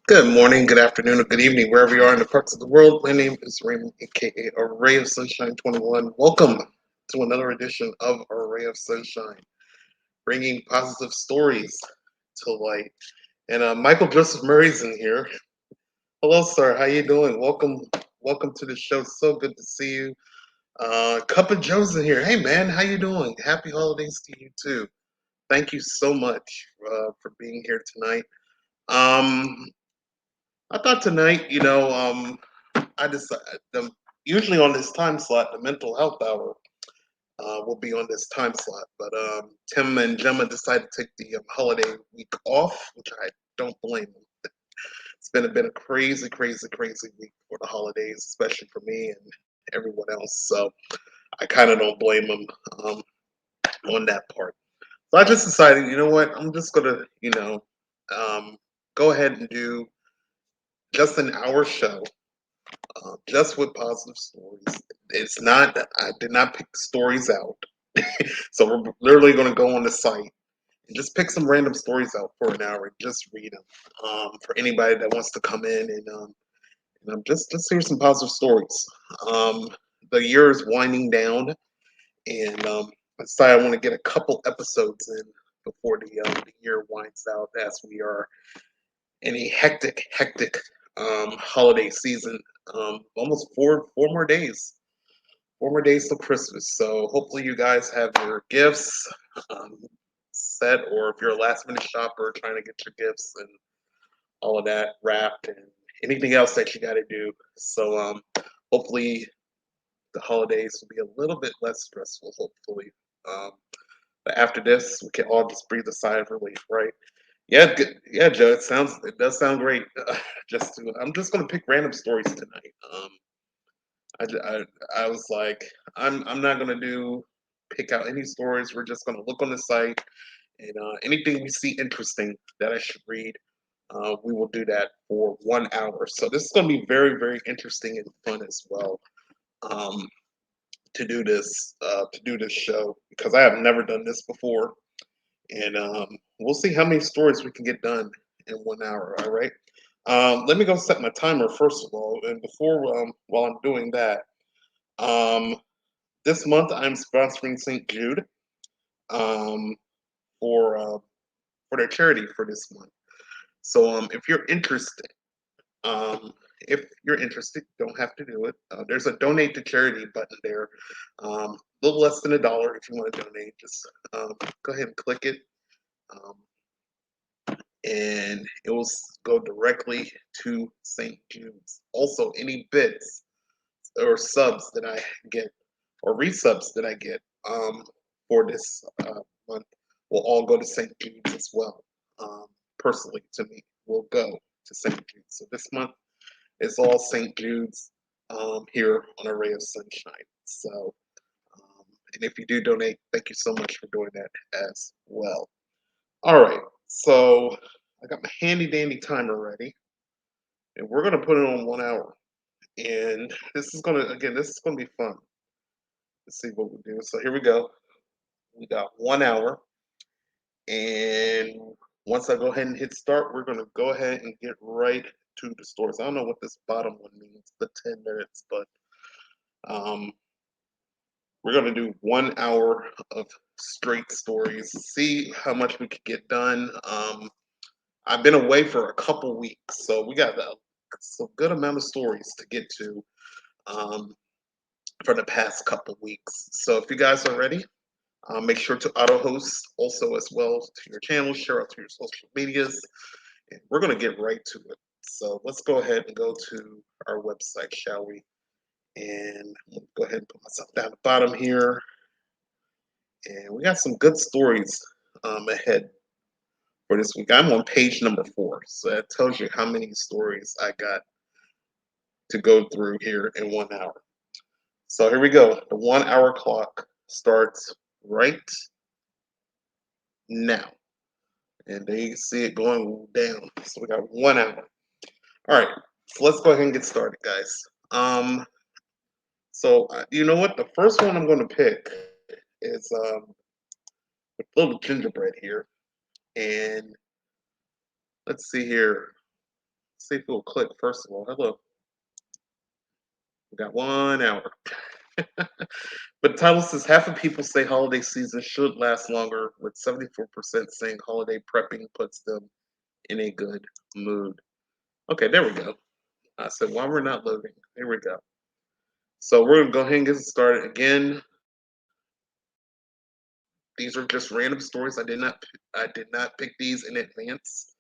Good morning, good afternoon, or good evening, wherever you are in the parts of the world. My name is Raymond, aka Array of Sunshine 21. Welcome to another edition of Array of Sunshine, bringing positive stories to light. And Michael Joseph Murray's in here. Hello, sir. How you doing? Welcome to the show. So good to see you. Cup of Joe's in here. Hey, man, how you doing? Happy holidays to you too. Thank you so much for being here tonight. Um, I thought tonight, I decided usually on this time slot, the mental health hour will be on this time slot. But Tim and Gemma decided to take the holiday week off, which I don't blame them. It's been a crazy, crazy, crazy week for the holidays, especially for me and everyone else. So I kind of don't blame them um, on that part. So I just decided, you know what? I'm just gonna, um, go ahead and do just an hour show, just with positive stories. It's not. I did not pick the stories out, so we're literally going to go on the site and just pick some random stories out for an hour and just read them. For anybody that wants to come in and just hear some positive stories. Um, the year is winding down, and I decided I want to get a couple episodes in before the year winds out, as we are in a hectic holiday season. Almost four more days. 4 more days till Christmas. So hopefully you guys have your gifts um, set, or if you're a last minute shopper trying to get your gifts and all of that wrapped and anything else that you got to do. So hopefully the holidays will be a little bit less stressful. Hopefully, um, but after this, we can all just breathe a sigh of relief, right? Yeah, yeah, Joe. It does sound great. I'm just gonna pick random stories tonight. I, j- I was like, I'm not gonna do pick out any stories. We're just gonna look on the site and anything we see interesting that I should read, we will do that for 1 hour. So this is gonna be very very interesting and fun as well. Um, to do this show because I have never done this before, and we'll see how many stories we can get done in 1 hour. All right. Let me go set my timer first of all, and before while I'm doing that, um, this month I'm sponsoring St. Jude um, for uh, for their charity for this month. So if you're interested, um, don't have to do it. There's a donate to charity button there. A little less than $1 if you want to donate. Just go ahead and click it. Um, and it will go directly to St. Jude's. Also, any bits or subs that I get or resubs that I get for this month will all go to St. Jude's as well. Personally, to me, will go to St. Jude's. So this month is all St. Jude's here on Array of Sunshine. So, and if you do donate, thank you so much for doing that as well. All right, so I got my handy dandy timer ready, and we're gonna put it on 1 hour. And this is gonna be fun. Let's see what we do. So here we go. We got 1 hour, and once I go ahead and hit start, we're gonna go ahead and get right to the stories. I don't know what this bottom one means, the 10 minutes, but um, we're gonna do 1 hour of straight stories. See how much we could get done. I've been away for a couple weeks, so we got some good amount of stories to get to um, for the past couple weeks. So if you guys are ready, make sure to auto host also as well to your channel, share out to your social medias, and we're gonna get right to it. So let's go ahead and go to our website, shall we? And I'm gonna go ahead and put myself down the bottom here, and we got some good stories ahead for this week. I'm on page number 4, so that tells you how many stories I got to go through here in 1 hour. So here we go. The 1 hour clock starts right now. And there you can see it going down. So we got 1 hour. All right. So let's go ahead and get started, guys. You know what? The first one I'm going to pick is little gingerbread here. And let's see here. See if it will click first of all. Hello. We got 1 hour. But the title says half of people say holiday season should last longer, with 74% saying holiday prepping puts them in a good mood. Okay, there we go. I said, while we're not loading, here we go. So we're gonna go ahead and get started again. These are just random stories. I did not pick these in advance.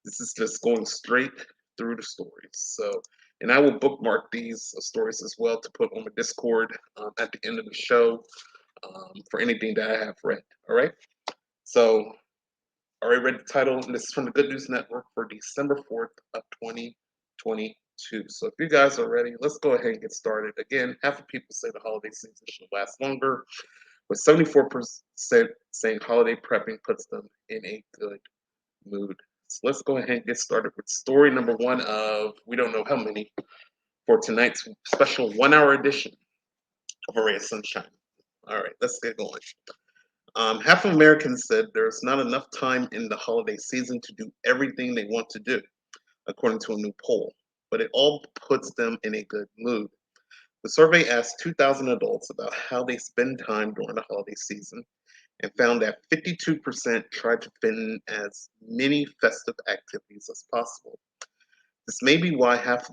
This is just going straight through the stories. So, and I will bookmark these stories as well to put on the Discord at the end of the show for anything that I have read. All right. So Already read the title, and this is from the Good News Network for December 4th of 2022. So if you guys are ready, let's go ahead and get started. Again, half of people say the holiday season should last longer, with 74% saying holiday prepping puts them in a good mood. So let's go ahead and get started with story number one of we don't know how many for tonight's special 1 hour edition of A Ray of Sunshine. All right, let's get going. Half of Americans said there's not enough time in the holiday season to do everything they want to do, according to a new poll, but it all puts them in a good mood. The survey asked 2,000 adults about how they spend time during the holiday season and found that 52% tried to fit in as many festive activities as possible. This may be why half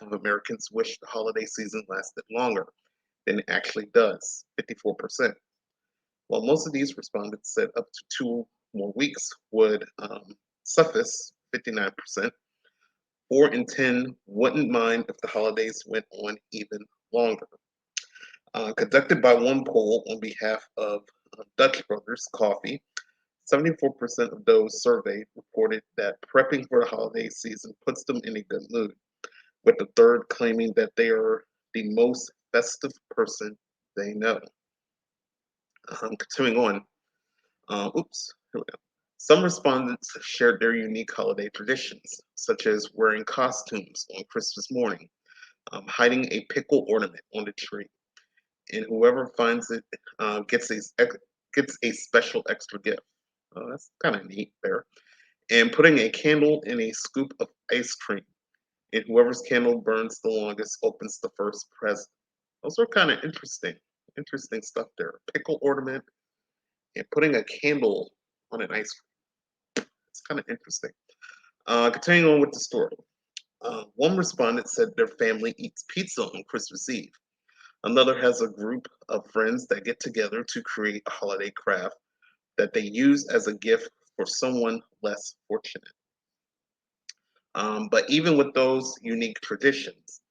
of Americans wish the holiday season lasted longer than it actually does, 54%. While most of these respondents said up to 2 more weeks would suffice, 59%, 4 in 10 wouldn't mind if the holidays went on even longer. Conducted by one poll on behalf of Dutch Brothers Coffee, 74% of those surveyed reported that prepping for the holiday season puts them in a good mood, with the third claiming that they are the most festive person they know. Continuing on, here we go. Some respondents shared their unique holiday traditions, such as wearing costumes on Christmas morning, hiding a pickle ornament on the tree, and whoever finds it gets a special extra gift. That's kind of neat there. And putting a candle in a scoop of ice cream, and whoever's candle burns the longest opens the first present. Those are kind of interesting stuff there. Pickle ornament and putting a candle on an ice cream. It's kind of interesting. Continuing on with the story. One respondent said their family eats pizza on Christmas Eve. Another has a group of friends that get together to create a holiday craft that they use as a gift for someone less fortunate. But even with those unique traditions,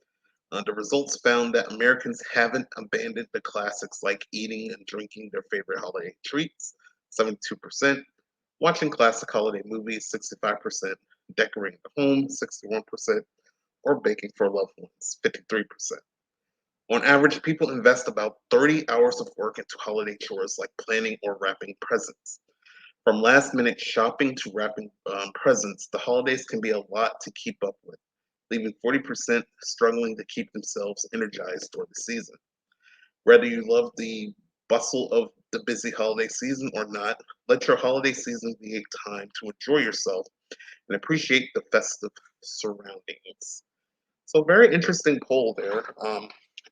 the results found that Americans haven't abandoned the classics like eating and drinking their favorite holiday treats, 72%, watching classic holiday movies, 65%, decorating the home, 61%, or baking for loved ones, 53%. On average, people invest about 30 hours of work into holiday chores like planning or wrapping presents. From last minute shopping to wrapping presents, the holidays can be a lot to keep up with, leaving 40% struggling to keep themselves energized during the season. Whether you love the bustle of the busy holiday season or not, let your holiday season be a time to enjoy yourself and appreciate the festive surroundings. So, very interesting poll there.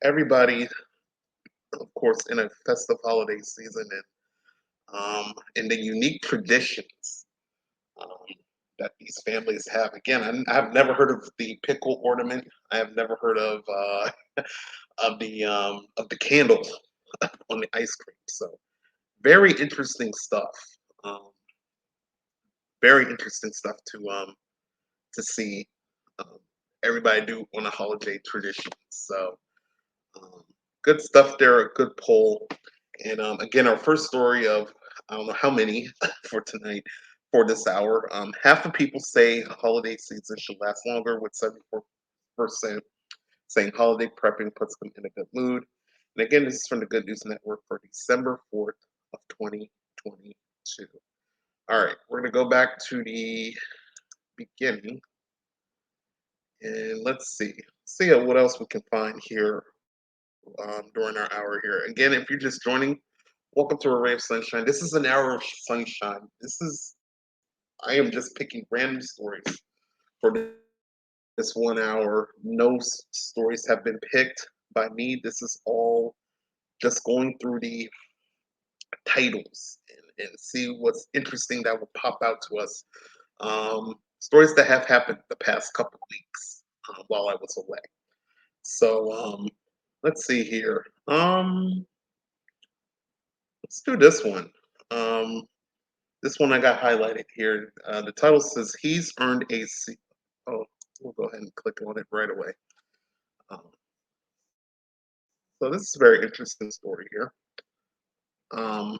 Everybody, of course, in a festive holiday season and the unique traditions um, that these families have. Again, I've never heard of the pickle ornament. I have never heard of the candle on the ice cream. So very interesting stuff. Um, very interesting stuff to see um, everybody do on a holiday tradition. So um, good stuff there. A good poll. And again, our first story of I don't know how many for tonight for this hour. Half the people say holiday season should last longer, with 74% saying holiday prepping puts them in a good mood. And again, this is from the Good News Network for December 4th of 2022. All right, we're going to go back to the beginning and let's see what else we can find here during our hour here. Again, if you're just joining, welcome to A Ray of Sunshine. This is an hour of sunshine. I am just picking random stories for this 1 hour. No stories have been picked by me. This is all just going through the titles and see what's interesting that will pop out to us. Stories that have happened the past couple weeks while I was away. So let's see here. Let's do this one. Um, this one I got highlighted here. The title says he's earned a. Oh, we'll go ahead and click on it right away. Um, so this is a very interesting story here. Um,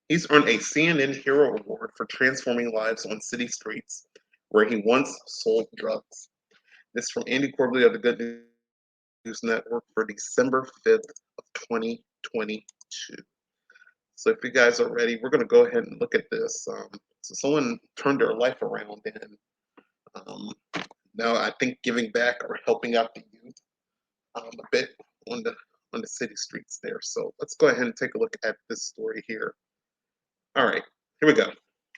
He's earned a CNN Hero Award for transforming lives on city streets where he once sold drugs. This is from Andy Corbley of the Good News Network for December 5th of 2022. So if you guys are ready, we're going to go ahead and look at this. So someone turned their life around, and um, now I think giving back or helping out the youth a bit on the city streets there. So let's go ahead and take a look at this story here. All right, here we go.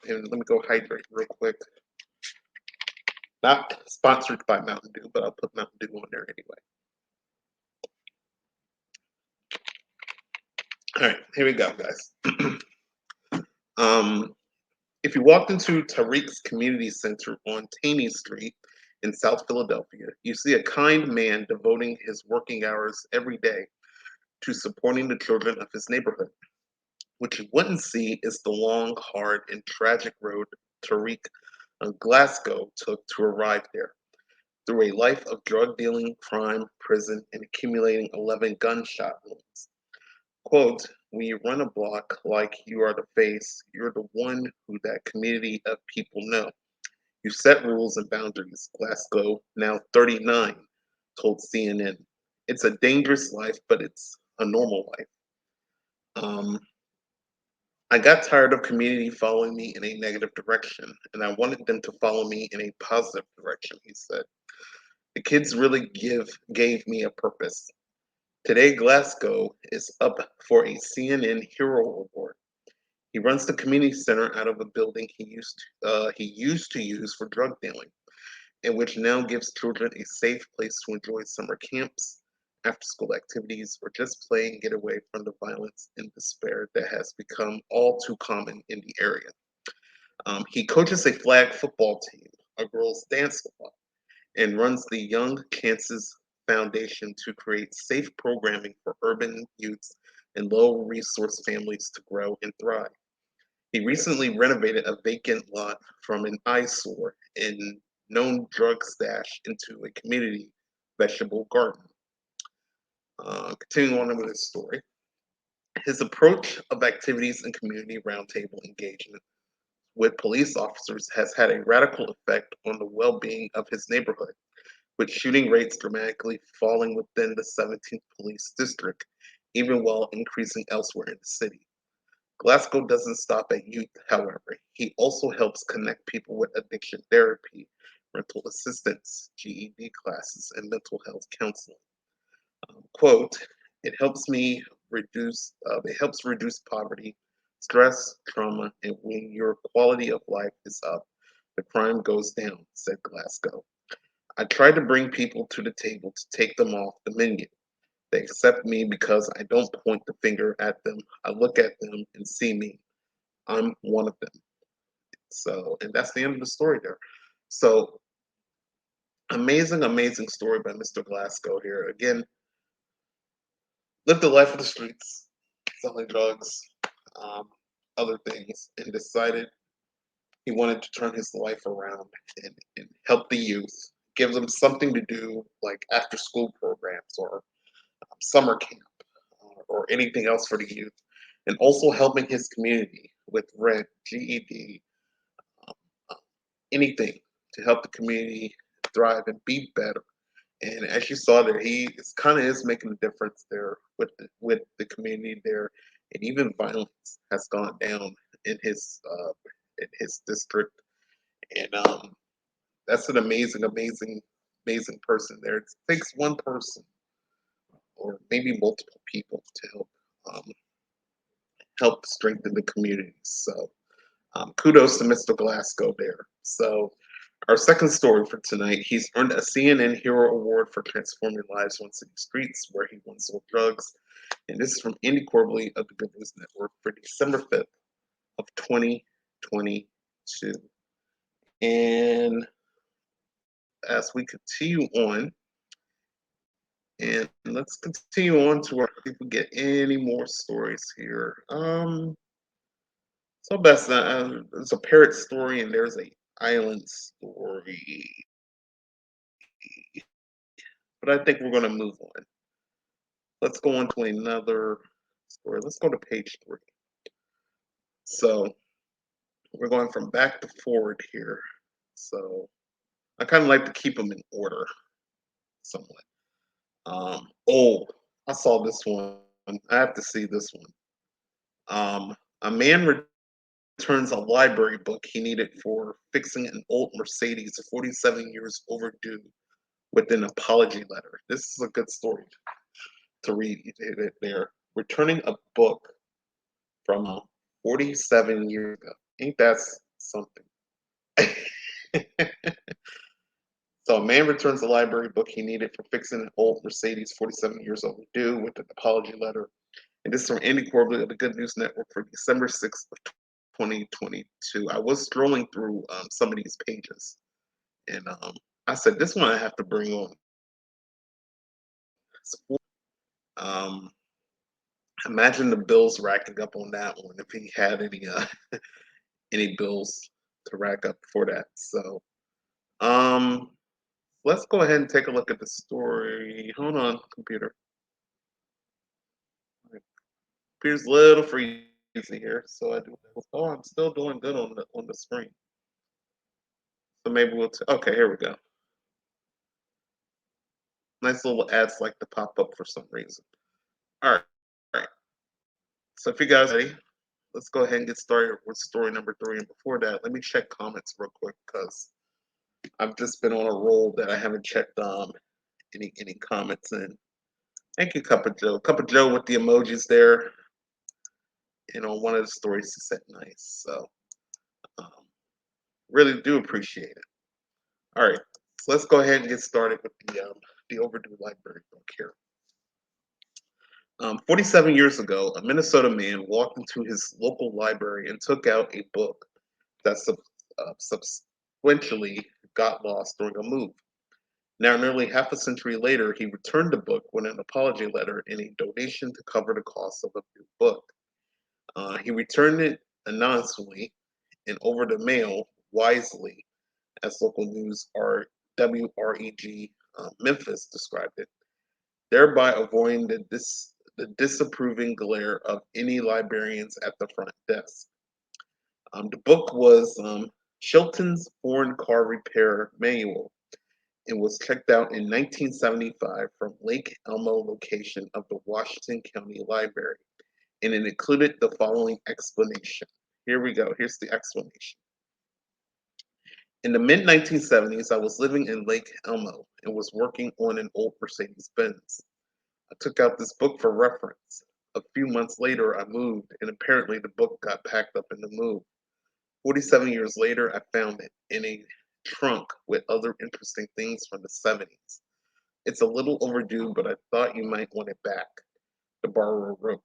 And let me go hydrate real quick. Not sponsored by Mountain Dew, but I'll put Mountain Dew on there anyway. All right, here we go, guys. If you walked into Tariq's Community Center on Taney Street in South Philadelphia, you see a kind man devoting his working hours every day to supporting the children of his neighborhood. What you wouldn't see is the long, hard, and tragic road Tariq Glasgow took to arrive there. Through a life of drug dealing, crime, prison, and accumulating 11 gunshot wounds. Quote, when you run a block like you are the face, you're the one who that community of people know. You set rules and boundaries, Glasgow, now 39, told CNN. It's a dangerous life, but it's a normal life. Um, I got tired of community following me in a negative direction, and I wanted them to follow me in a positive direction, he said. The kids really gave me a purpose. Today, Glasgow is up for a CNN Hero Award. He runs the community center out of a building he used to use for drug dealing, and which now gives children a safe place to enjoy summer camps, after-school activities, or just play and get away from the violence and despair that has become all too common in the area. He coaches a flag football team, a girls' dance squad, and runs the Young Chances Foundation to create safe programming for urban youths and low resource families to grow and thrive. He recently renovated a vacant lot from an eyesore and known drug stash into a community vegetable garden. Continuing on with his story, his approach of activities and community roundtable engagement with police officers has had a radical effect on the well being of his neighborhood, with shooting rates dramatically falling within the 17th Police District, even while increasing elsewhere in the city. Glasgow doesn't stop at youth, however. He also helps connect people with addiction therapy, rental assistance, GED classes, and mental health counseling. Quote, it helps reduce poverty, stress, trauma, and when your quality of life is up, the crime goes down, said Glasgow. I try to bring people to the table to take them off the menu. They accept me because I don't point the finger at them. I look at them and see me. I'm one of them. So, and that's the end of the story there. So, amazing, amazing story by Mr. Glasgow here. Again, lived the life of the streets, selling drugs, um, other things, and decided he wanted to turn his life around and help the youth, give them something to do, like after school programs or summer camp or anything else for the youth, and also helping his community with rent, GED, um, uh, anything to help the community thrive and be better. And as you saw there, he is kind of is making a difference there with the community there, and even violence has gone down in his district. And that's an amazing, amazing, amazing person there. It takes one person or maybe multiple people to help strengthen the community. So kudos to Mr. Glasgow there. So our second story for tonight, he's earned a CNN Hero Award for transforming lives on city streets where he once sold drugs. And this is from Andy Corbley of the Good News Network for December 5th of 2022. And as we continue on, and let's continue on to our, if we get any more stories here. So best there's a parrot story and there's a island story, but I think we're going to move on. Let's go on to another story. Let's go to page 3. So we're going from back to forward here. So I kind of like to keep them in order somewhat. Oh, I saw this one. I have to see this one. A man returns a library book he needed for fixing an old Mercedes 47 years overdue with an apology letter. This is a good story to read it there. Returning a book from 47 years ago. Ain't that something? So a man returns the library book he needed for fixing an old Mercedes 47 years overdue with an apology letter. And this is from Andy Corbett of the Good News Network for December 6th of 2022. I was scrolling through some of these pages, and I said, this one I have to bring on. Um, Imagine the bills racking up on that one if he had any bills to rack up for that. So um, let's go ahead and take a look at the story. Hold on, computer. Computer's a little freezy here, so I do. Oh, I'm still doing good on the screen. So maybe we'll. Okay, here we go. Nice little ads like to pop up for some reason. All right, all right. So if you guys are ready, let's go ahead and get started with story number 3. And before that, let me check comments real quick because I've just been on a roll that I haven't checked any comments in. Thank you, Cup of Joe. Cup of Joe with the emojis there. You know, one of the stories is set nice. So um, really do appreciate it. All right, so let's go ahead and get started with the overdue library book here. 47 years ago, a Minnesota man walked into his local library and took out a book that subsequently got lost during a move. Now, nearly half a century later, he returned the book with an apology letter and a donation to cover the cost of a new book. He returned it anonymously and over the mail wisely, as local news WREG Memphis described it, thereby avoiding the disapproving glare of any librarians at the front desk. The book was Chilton's Foreign Car Repair Manual and was checked out in 1975 from Lake Elmo location of the Washington County Library, and it included the following explanation. Here we go. Here's the explanation. In the mid 1970s, I was living in Lake Elmo and was working on an old Mercedes Benz. I took out this book for reference. A few months later, I moved, and apparently the book got packed up in the move. 47 years later, I found it in a trunk with other interesting things from the 70s. It's a little overdue, but I thought you might want it back, the borrower wrote.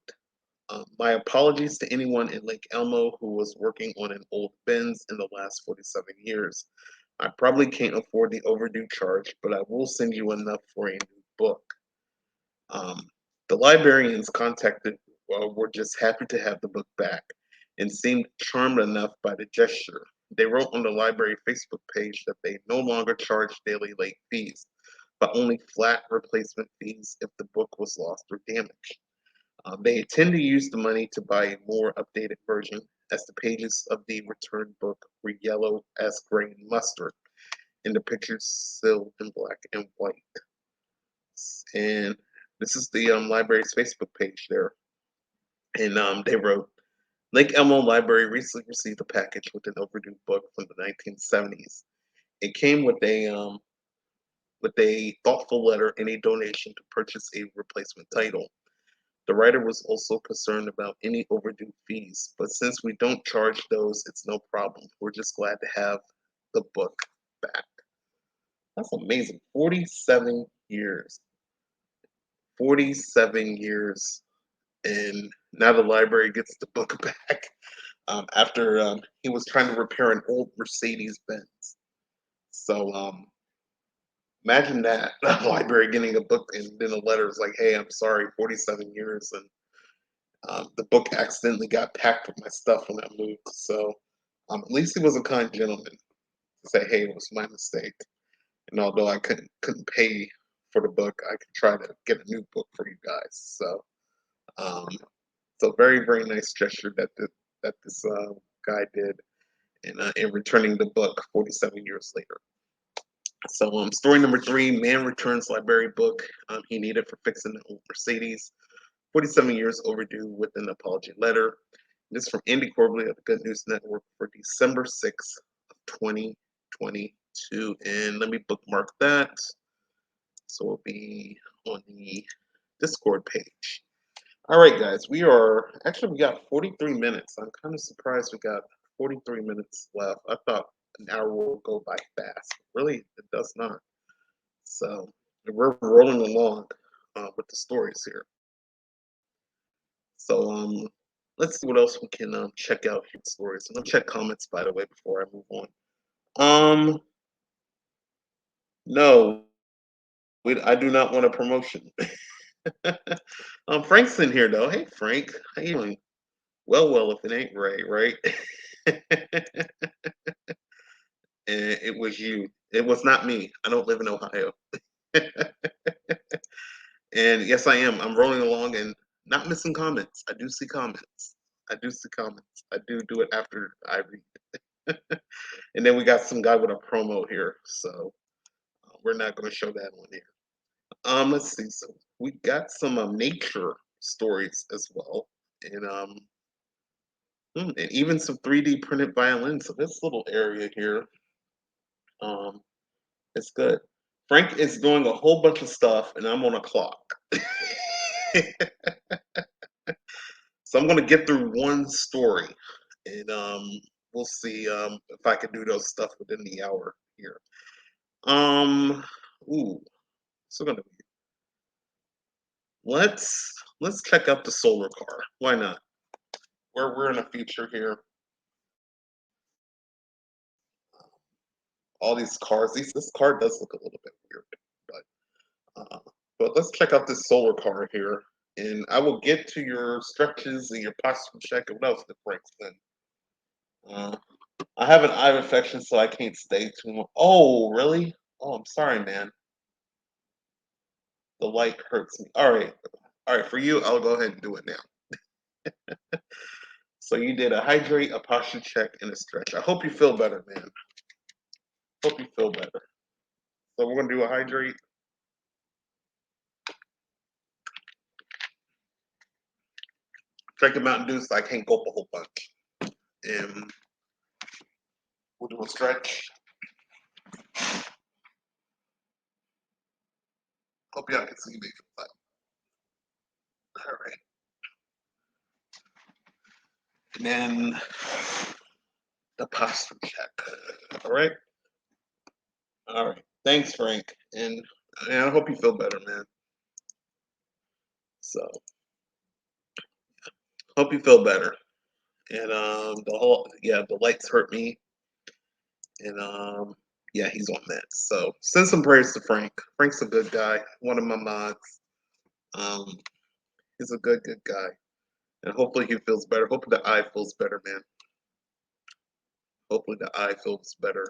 My apologies to anyone in Lake Elmo who was working on an old Benz in the last 47 years. I probably can't afford the overdue charge, but I will send you enough for a new book. Um, the librarians contacted were just happy to have the book back and seemed charmed enough by the gesture. They wrote on the library Facebook page that they no longer charge daily late fees, but only flat replacement fees if the book was lost or damaged. They intend to use the money to buy a more updated version, as the pages of the returned book were yellow as grain mustard, and the pictures still in black and white. And this is the library's Facebook page there. And they wrote, Lake Elmo Library recently received a package with an overdue book from the 1970s. It came with a thoughtful letter and a donation to purchase a replacement title. The writer was also concerned about any overdue fees, but since we don't charge those, it's no problem. We're just glad to have the book back. That's amazing. 47 years. 47 years, and now the library gets the book back after he was trying to repair an old Mercedes Benz. So imagine that a library getting a book and then a letter is like, "Hey, I'm sorry, 47 years, and the book accidentally got packed with my stuff when I moved." So at least he was a kind gentleman to say, "Hey, it was my mistake." And although I couldn't pay for the book, I could try to get a new book for you guys. So, um, so very nice gesture that that this guy did in returning the book 47 years later. So, story number three: man returns library book he needed for fixing the old Mercedes. 47 years overdue with an apology letter. This is from Andy Corbley of the Good News Network for December 6th of 2022. And let me bookmark that. So it'll be on the Discord page. All right, guys, we got 43 minutes. I'm kind of surprised we got 43 minutes left. I thought an hour will go by fast. Really, it does not. So we're rolling along with the stories here. So let's see what else we can check out here. Stories. I'm gonna check comments by the way before I move on. No, I do not want a promotion. Frank's in here though. Hey Frank, how you doing? Well, if it ain't Ray, right? And it was you. It was not me. I don't live in Ohio. And yes, I am. I'm rolling along and not missing comments. I do see comments. I do see comments. I do it after I read. And then we got some guy with a promo here, so we're not going to show that one here. Let's see. So we got some nature stories as well, and and even some 3D printed violins. So this little area here, um, it's good. Frank is doing a whole bunch of stuff, and I'm on a clock. So I'm going to get through one story, and we'll see if I can do those stuff within the hour here. Um, ooh, so gonna be. Let's check out the solar car. Why not? We're in a future here. All these cars. This car does look a little bit weird, but let's check out this solar car here, and I will get to your stretches and your posture check and what else that breaks then. Uh, I have an eye infection, so I can't stay too long. Oh, really? Oh, I'm sorry, man. The light hurts me. All right. For you, I'll go ahead and do it now. So you did a hydrate, a posture check, and a stretch. I hope you feel better, man. Hope you feel better. So we're gonna do a hydrate. Drink a Mountain Dew so I can't gulp a whole bunch. And we'll do a stretch. Hope y'all can see me. All right. And then the posture check. All right. All right. Thanks, Frank. And I hope you feel better, man. So hope you feel better. And the lights hurt me. And yeah, he's on that. So send some prayers to Frank. Frank's a good guy, one of my mods. Um, he's a good guy. And hopefully he feels better. Hopefully the eye feels better, man. Hopefully the eye feels better.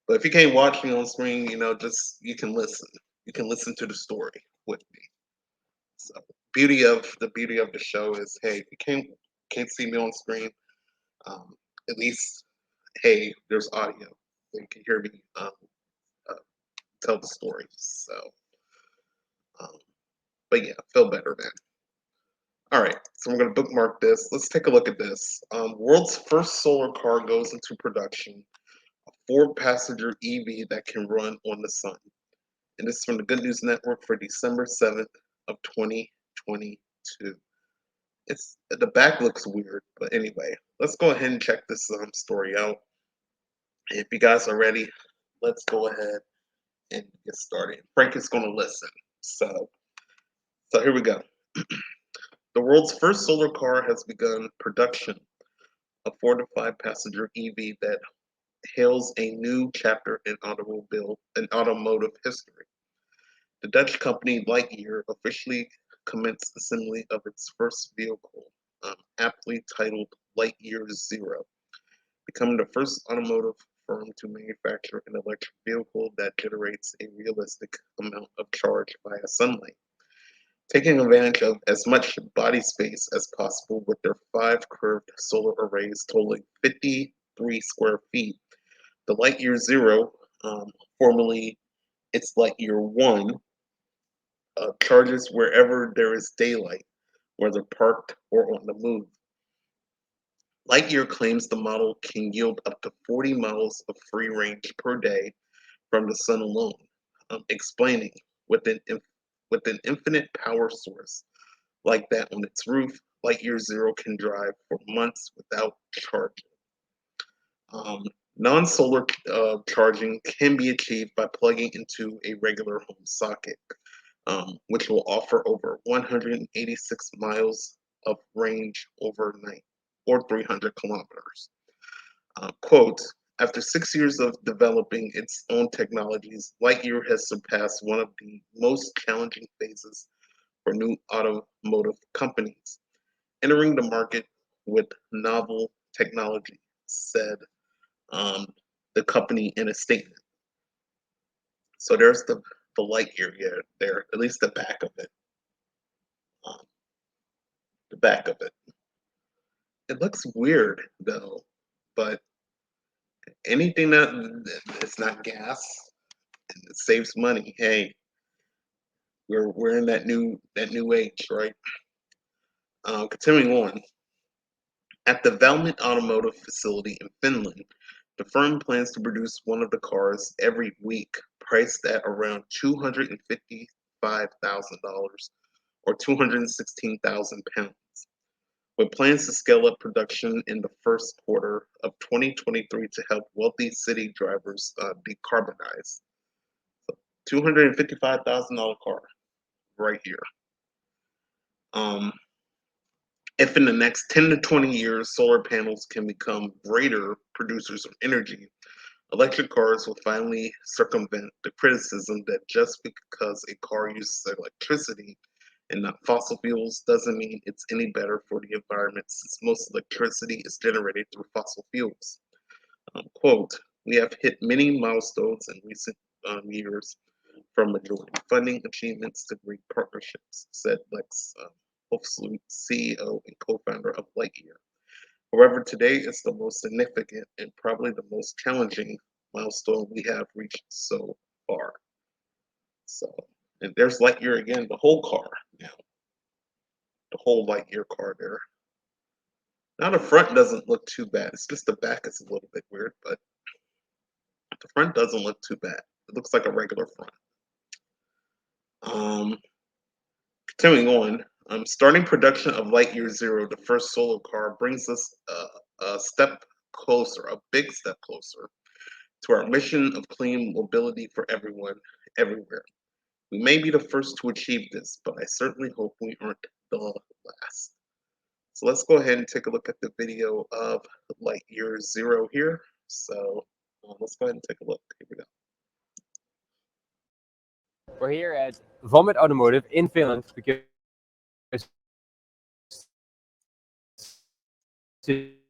But if you can't watch me on screen, just you can listen. You can listen to the story with me. So the beauty of the show is, hey, if you can't see me on screen, um, at least hey, there's audio, so you can hear me uh, tell the story. So, um, but yeah, feel better, man. All right, so we're gonna bookmark this. Let's take a look at this. World's first solar car goes into production. A four-passenger EV that can run on the sun. And this is from the Good News Network for December 7th of 2022. It's the back looks weird, but anyway, let's go ahead and check this story out. If you guys are ready, let's go ahead and get started. Frank is going to listen. So here we go. The world's first solar car has begun production. A 4 to 5 passenger EV that hails a new chapter in automotive history. The Dutch company Lightyear officially commenced assembly of its first vehicle, aptly titled Lightyear Zero, becoming the first automotive firm to manufacture an electric vehicle that generates a realistic amount of charge via sunlight. taking advantage of as much body space as possible with their 5 curved solar arrays totaling 53 square feet. The Lightyear Zero, formerly its Lightyear One, charges wherever there is daylight, whether parked or on the move. Lightyear claims the model can yield up to 40 miles of free range per day from the sun alone, explaining with with an infinite power source like that on its roof, Lightyear Zero can drive for months without charging. Um, Non-solar charging can be achieved by plugging into a regular home socket, which will offer over 186 miles of range overnight, or 300 kilometers. Quote, after 6 years of developing its own technologies, Lightyear has surpassed one of the most challenging phases for new automotive companies, entering the market with novel technology, said um, the company in a statement. So there's the Lightyear here, there, at least the back of it. Um, the back of it. It looks weird though, but anything that it's not gas and it saves money. Hey, we're in that new age, right? Continuing on, at the Valmet Automotive facility in Finland, the firm plans to produce one of the cars every week, priced at around $255,000 or 216,000 pounds, with plans to scale up production in the first quarter of 2023 to help wealthy city drivers decarbonize. $255,000 car right here. Um, if in the next 10 to 20 years solar panels can become greater producers of energy, electric cars will finally circumvent the criticism that just because a car uses electricity and not fossil fuels doesn't mean it's any better for the environment since most electricity is generated through fossil fuels. Quote, we have hit many milestones in recent years, from majority funding achievements to great partnerships, said Lex Hofsloot, CEO and co-founder of Lightyear. However, today is the most significant and probably the most challenging milestone we have reached so far. So, and there's Lightyear again, the whole car now, the whole Lightyear car there. Now the front doesn't look too bad. It's just the back is a little bit weird, but the front doesn't look too bad. It looks like a regular front. Um, Continuing on, starting production of Lightyear Zero, the first solar car, brings us a step closer, a big step closer to our mission of clean mobility for everyone, everywhere. We may be the first to achieve this, but I certainly hope we aren't the last. So let's go ahead and take a look at the video of Lightyear Zero here. So let's go ahead and take a look. Here we go. We're here at Valmet Automotive in Finland because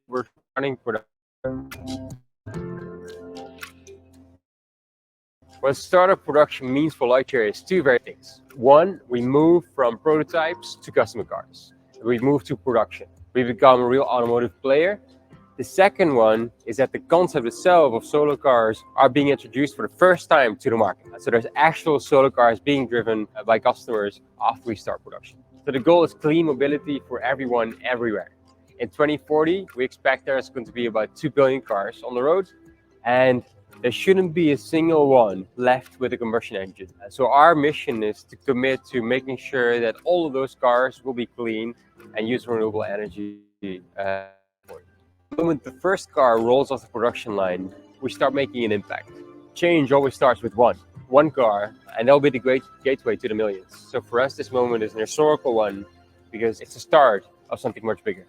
we're running production. What startup production means for Lightyear is two very things. One, we move from prototypes to customer cars. We move to production. We become a real automotive player. The second one is that the concept itself of solar cars are being introduced for the first time to the market. So there's actual solar cars being driven by customers after we start production. So the goal is clean mobility for everyone, everywhere. In 2040, we expect there's going to be about 2 billion cars on the road, and there shouldn't be a single one left with a combustion engine. So our mission is to commit to making sure that all of those cars will be clean and use renewable energy. The moment the first car rolls off the production line, we start making an impact. Change always starts with one car, and that'll be the great gateway to the millions. So for us, this moment is an historical one because it's the start of something much bigger.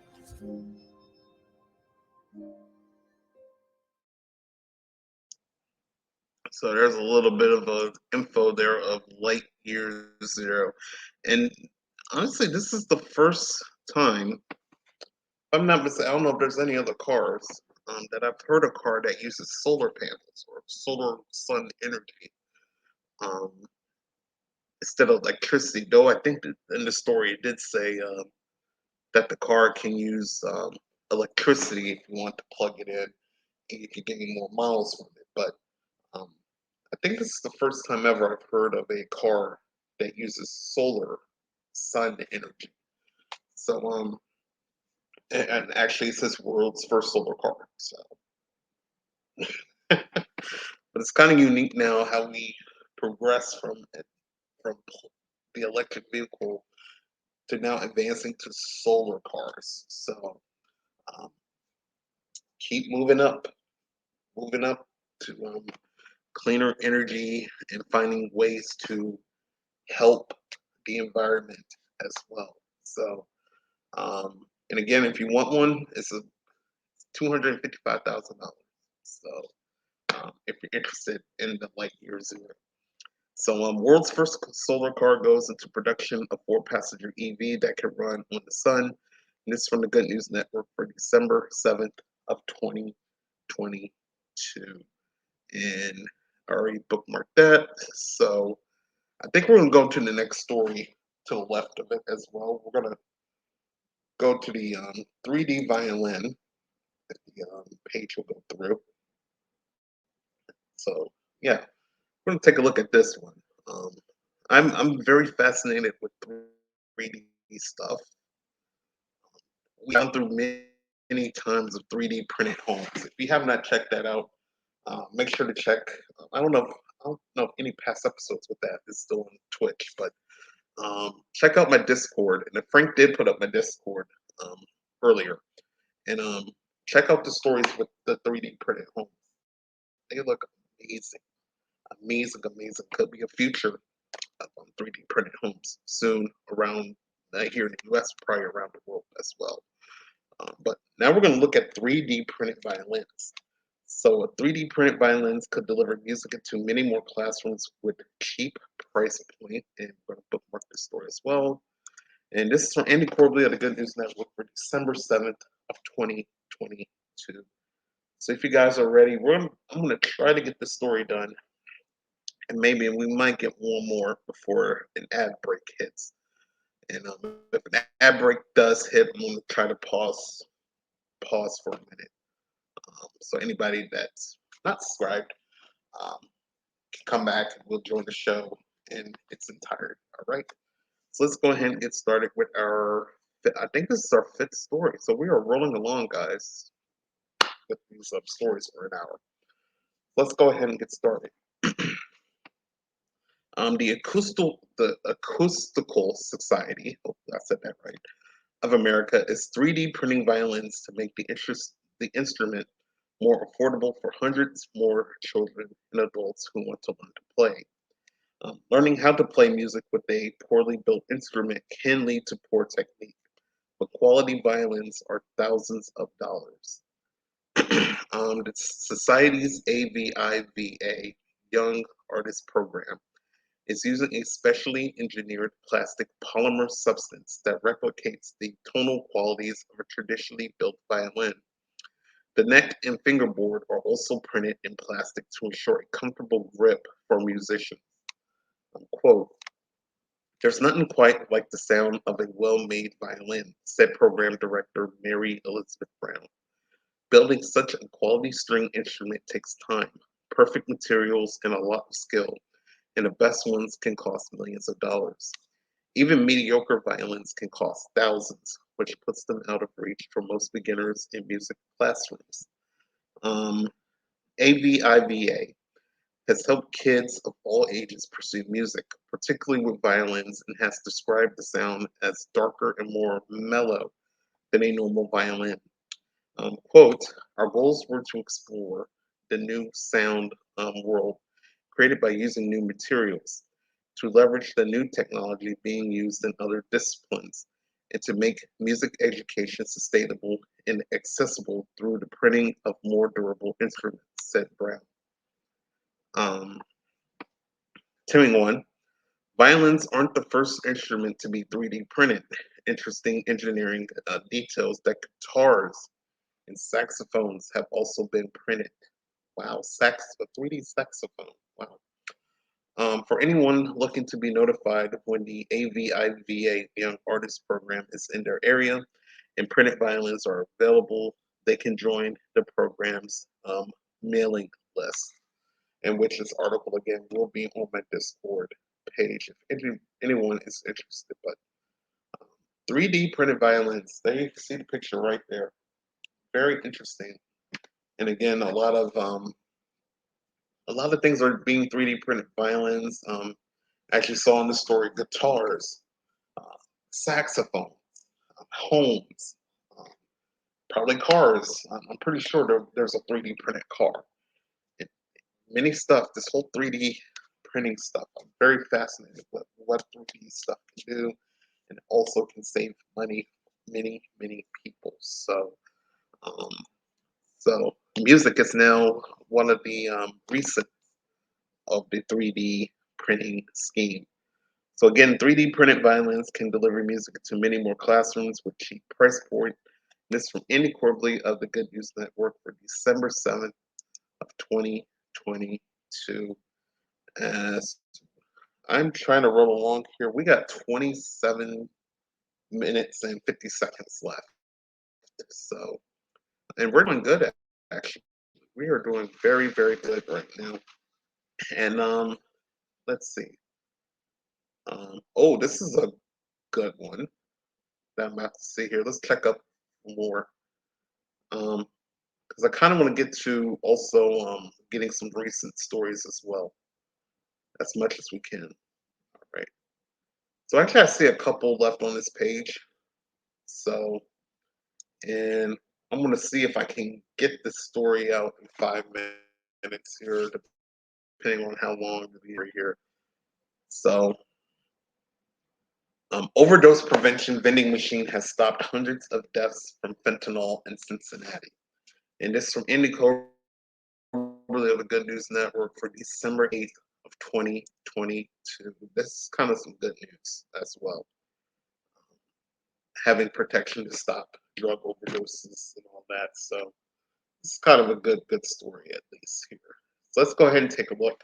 So there's a little bit of info there of Lightyear Zero, and honestly, this is the first time. I'm not mistaken. I don't know if there's any other cars that I've heard a car that uses solar panels or solar sun energy. Um, instead of electricity. Though I think that in the story it did say that the car can use electricity if you want to plug it in, and you can gain more miles from it. But um, I think this is the first time ever I've heard of a car that uses solar sun energy. So and actually it says world's first solar car. So, but it's kind of unique now how we progress from the electric vehicle to now advancing to solar cars. So um, keep moving up to cleaner energy and finding ways to help the environment as well. So, and again, if you want one, it's a $255,000. So, if you're interested in the Lightyear Zero. So, world's first solar car goes into production, a four-passenger EV that can run on the sun. And this is from the Good News Network for December 7th of 2022. And I already bookmarked that. So I think we're going to go to the next story to the left of it as well. We're going to go to the 3D violin that the page will go through. So yeah, we're going to take a look at this one. Um, I'm very fascinated with 3D stuff. We've gone through many times of 3D printed homes. If you have not checked that out, make sure to check. I don't know if any past episodes with that is still on Twitch, but check out my Discord. And Frank did put up my Discord um, earlier, and check out the stories with the 3D printed homes. They look amazing, amazing. Could be a future of 3D printed homes soon around here in the U.S., probably around the world as well. But now we're going to look at 3D printed violins. So a 3D printed violins could deliver music into many more classrooms with cheap price point. And we're going to bookmark this story as well. And this is from Andy Corbley of the Good News Network for December 7th of 2022. So if you guys are ready, I'm going to try to get the story done. And maybe we might get one more before an ad break hits. And if an ad break does hit, I'm going to try to pause for a minute. So anybody that's not subscribed can come back and we'll join the show in its entirety. All right. So let's go ahead and get started with I think this is our fifth story. So we are rolling along, guys, with these stories for an hour. Let's go ahead and get started. The Acoustical Society, hopefully I said that right, of America is 3D printing violins to make the instrument more affordable for hundreds more children and adults who want to learn to play. Learning how to play music with a poorly built instrument can lead to poor technique, but quality violins are thousands of dollars. The Society's AVIVA Young Artist Program is using a specially engineered plastic polymer substance that replicates the tonal qualities of a traditionally built violin. The neck and fingerboard are also printed in plastic to ensure a comfortable grip for musicians. Quote, "There's nothing quite like the sound of a well-made violin," said program director Mary Elizabeth Brown. "Building such a quality string instrument takes time, perfect materials, and a lot of skill, and the best ones can cost millions of dollars. Even mediocre violins can cost thousands, which puts them out of reach for most beginners in music classrooms." Um, AVIVA has helped kids of all ages pursue music, particularly with violins, and has described the sound as darker and more mellow than a normal violin. Quote, "Our goals were to explore the new sound world created by using new materials, to leverage the new technology being used in other disciplines, and to make music education sustainable and accessible through the printing of more durable instruments," said Brown. Um, Continuing on, violins aren't the first instrument to be 3D printed. Interesting engineering details that guitars and saxophones have also been printed. Wow, a 3D saxophone. Wow. For anyone looking to be notified when the AVIVA Young Artist Program is in their area and printed violins are available, they can join the program's mailing list, in which this article again will be on my Discord page if anyone is interested. But 3D printed violins, there you see the picture right there. Very interesting. And again, a lot of things are being 3D printed violins. Actually saw in the story guitars, uh, saxophones, homes, um, probably cars. I'm pretty sure there's a 3D printed car. And many stuff. This whole 3D printing stuff. I'm very fascinated with what 3D stuff can do, and also can save money for many people. Um, so music is now one of the recent of the 3D printing scheme. So again, 3D printed violins can deliver music to many more classrooms with cheap price point. This from Andy Corbly of the Good News Network for December 7th of 2022. As I'm trying to roll along here, we got 27 minutes and 50 seconds left. So, and we're doing good actually. We are doing very good right now. And let's see. Oh, this is a good one that I'm about to see here. Let's check up more. Because I kind of want to get to also getting some recent stories as well, as much as we can. All right. So actually, I see a couple left on this page. So, and I'm going to see if I can get this story out in 5 minutes here, depending on how long we're here. So, overdose prevention vending machine has stopped hundreds of deaths from fentanyl in Cincinnati. And this from Indico really of the Good News Network for December 8th of 2022. This is kind of some good news as well. Having protection to stop drug overdoses and all that. So it's kind of a good story at least here. So let's go ahead and take a look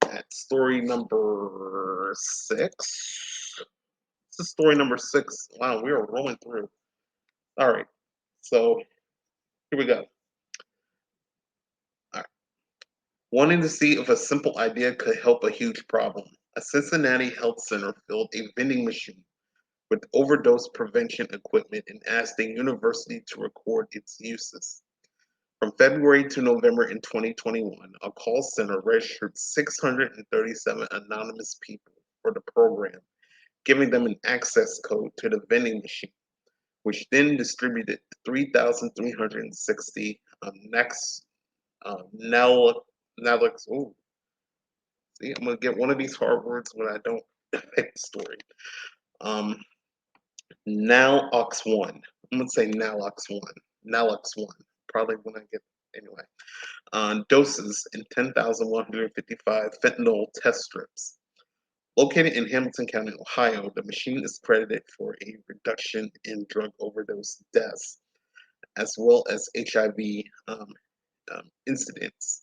at story number 6. This is story number 6. Wow, we are rolling through. All right. So here we go. All right. Wanting to see if a simple idea could help a huge problem, a Cincinnati health center filled a vending machine with overdose prevention equipment and asked the university to record its uses. From February to November in 2021, a call center registered 637 anonymous people for the program, giving them an access code to the vending machine, which then distributed 3,360 next Nalex. Oh, see, I'm gonna get one of these hard words when I don't pick the story. Um, Nalox 1. I'm gonna say Nalox 1. Nalox 1. Probably when I get anyway. Doses in 10,155 fentanyl test strips. Located in Hamilton County, Ohio, the machine is credited for a reduction in drug overdose deaths as well as HIV incidents,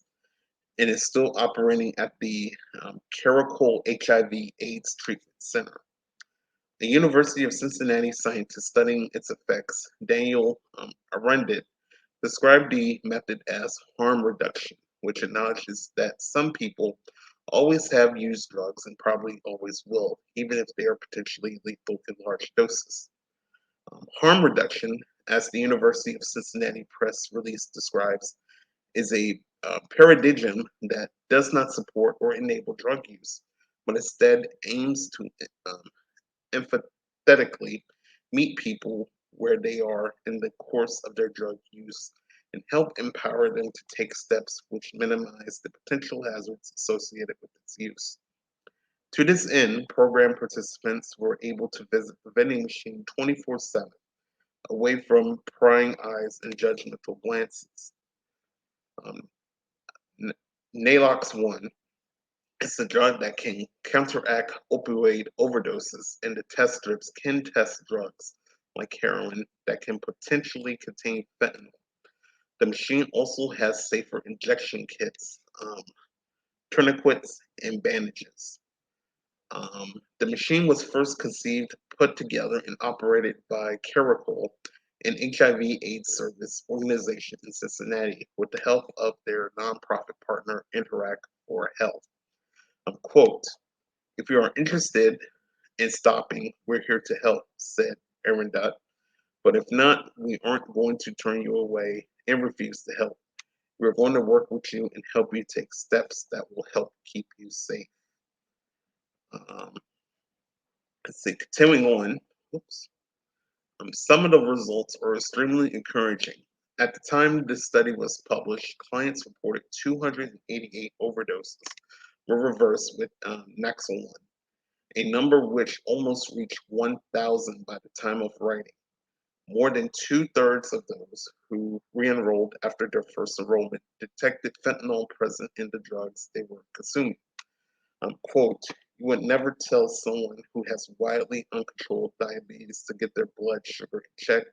and is still operating at the Caracol HIV/AIDS Treatment Center. The University of Cincinnati scientist studying its effects, Daniel Arundit, described the method as harm reduction, which acknowledges that some people always have used drugs and probably always will, even if they are potentially lethal in large doses. Harm reduction, as the University of Cincinnati press release describes, is a paradigm that does not support or enable drug use, but instead aims to um, empathetically meet people where they are in the course of their drug use and help empower them to take steps which minimize the potential hazards associated with its use. To this end, program participants were able to visit the vending machine 24/7, away from prying eyes and judgmental glances. Um, Nalox 1 is a drug that can counteract opioid overdoses, and the test strips can test drugs like heroin that can potentially contain fentanyl. The machine also has safer injection kits tourniquets, and bandages. The machine was first conceived, put together, and operated by Caracol, an HIV/AIDS service organization in Cincinnati, with the help of their nonprofit partner Interact for Health. Quote, if you are interested in stopping, we're here to help, said Arendot. But if not, we aren't going to turn you away and refuse to help. We're going to work with you and help you take steps that will help keep you safe. Um, let's see, continuing on. Oops. Some of the results are extremely encouraging. At the time this study was published, clients reported 288 overdoses were reversed with Naxalone, a number which almost reached 1,000 by the time of writing. More than two-thirds of those who re-enrolled after their first enrollment detected fentanyl present in the drugs they were consuming. Quote, you would never tell someone who has wildly uncontrolled diabetes to get their blood sugar in check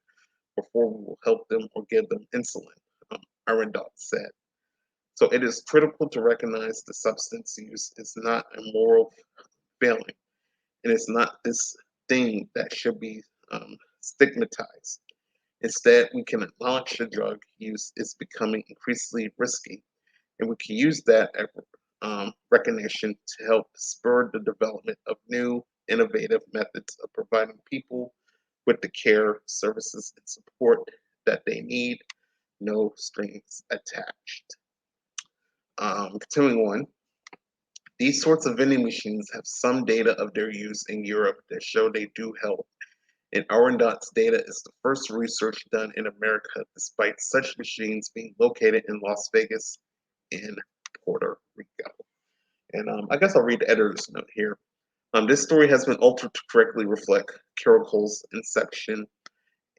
before we will help them or give them insulin, Arendot said. So it is critical to recognize that substance use is not a moral failing, and it's not this thing that should be stigmatized. Instead, we can acknowledge the drug use is becoming increasingly risky, and we can use that recognition to help spur the development of new, innovative methods of providing people with the care, services, and support that they need, no strings attached. Continuing on, these sorts of vending machines have some data of their use in Europe that show they do help. And Arendot's data is the first research done in America, despite such machines being located in Las Vegas and Puerto Rico. And I guess I'll read the editor's note here. This story has been altered to correctly reflect Caracol's inception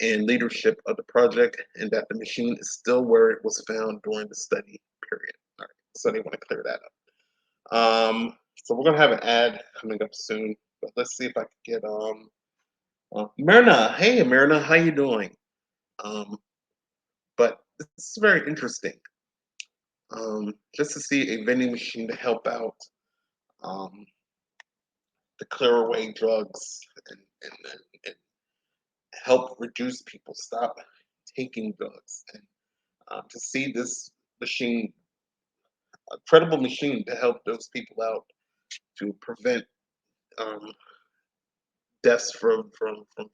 and leadership of the project, and that the machine is still where it was found during the study period. All right, so they want to clear that up. So we're gonna have an ad coming up soon, but let's see if I can get Myrna. Hey, Myrna, how you doing? Um, but this is very interesting. Just to see a vending machine to help out um, to clear away drugs and help reduce people stop taking drugs, and to see this machine, a credible machine to help those people out to prevent um, deaths from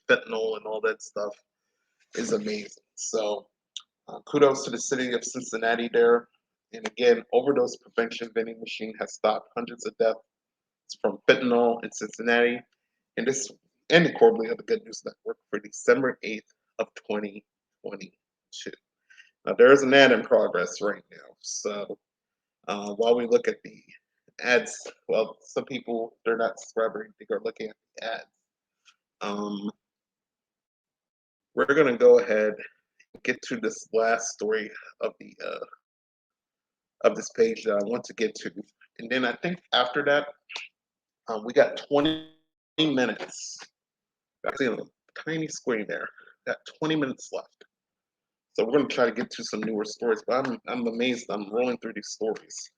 fentanyl and all that stuff is amazing. So kudos to the city of Cincinnati there. And again, overdose prevention vending machine has stopped hundreds of deaths from fentanyl in Cincinnati. And this and the Corbly of the Good News Network for December 8th of 2022. Now there is an ad in progress right now. So while we look at the ads, well, some people they're not subscribing, they are looking at the ads. We're gonna go ahead and get to this last story of the of this page that I want to get to, and then I think after that we got 20 minutes. I see a tiny screen there. Got 20 minutes left, so we're gonna try to get to some newer stories. But I'm amazed. I'm rolling through these stories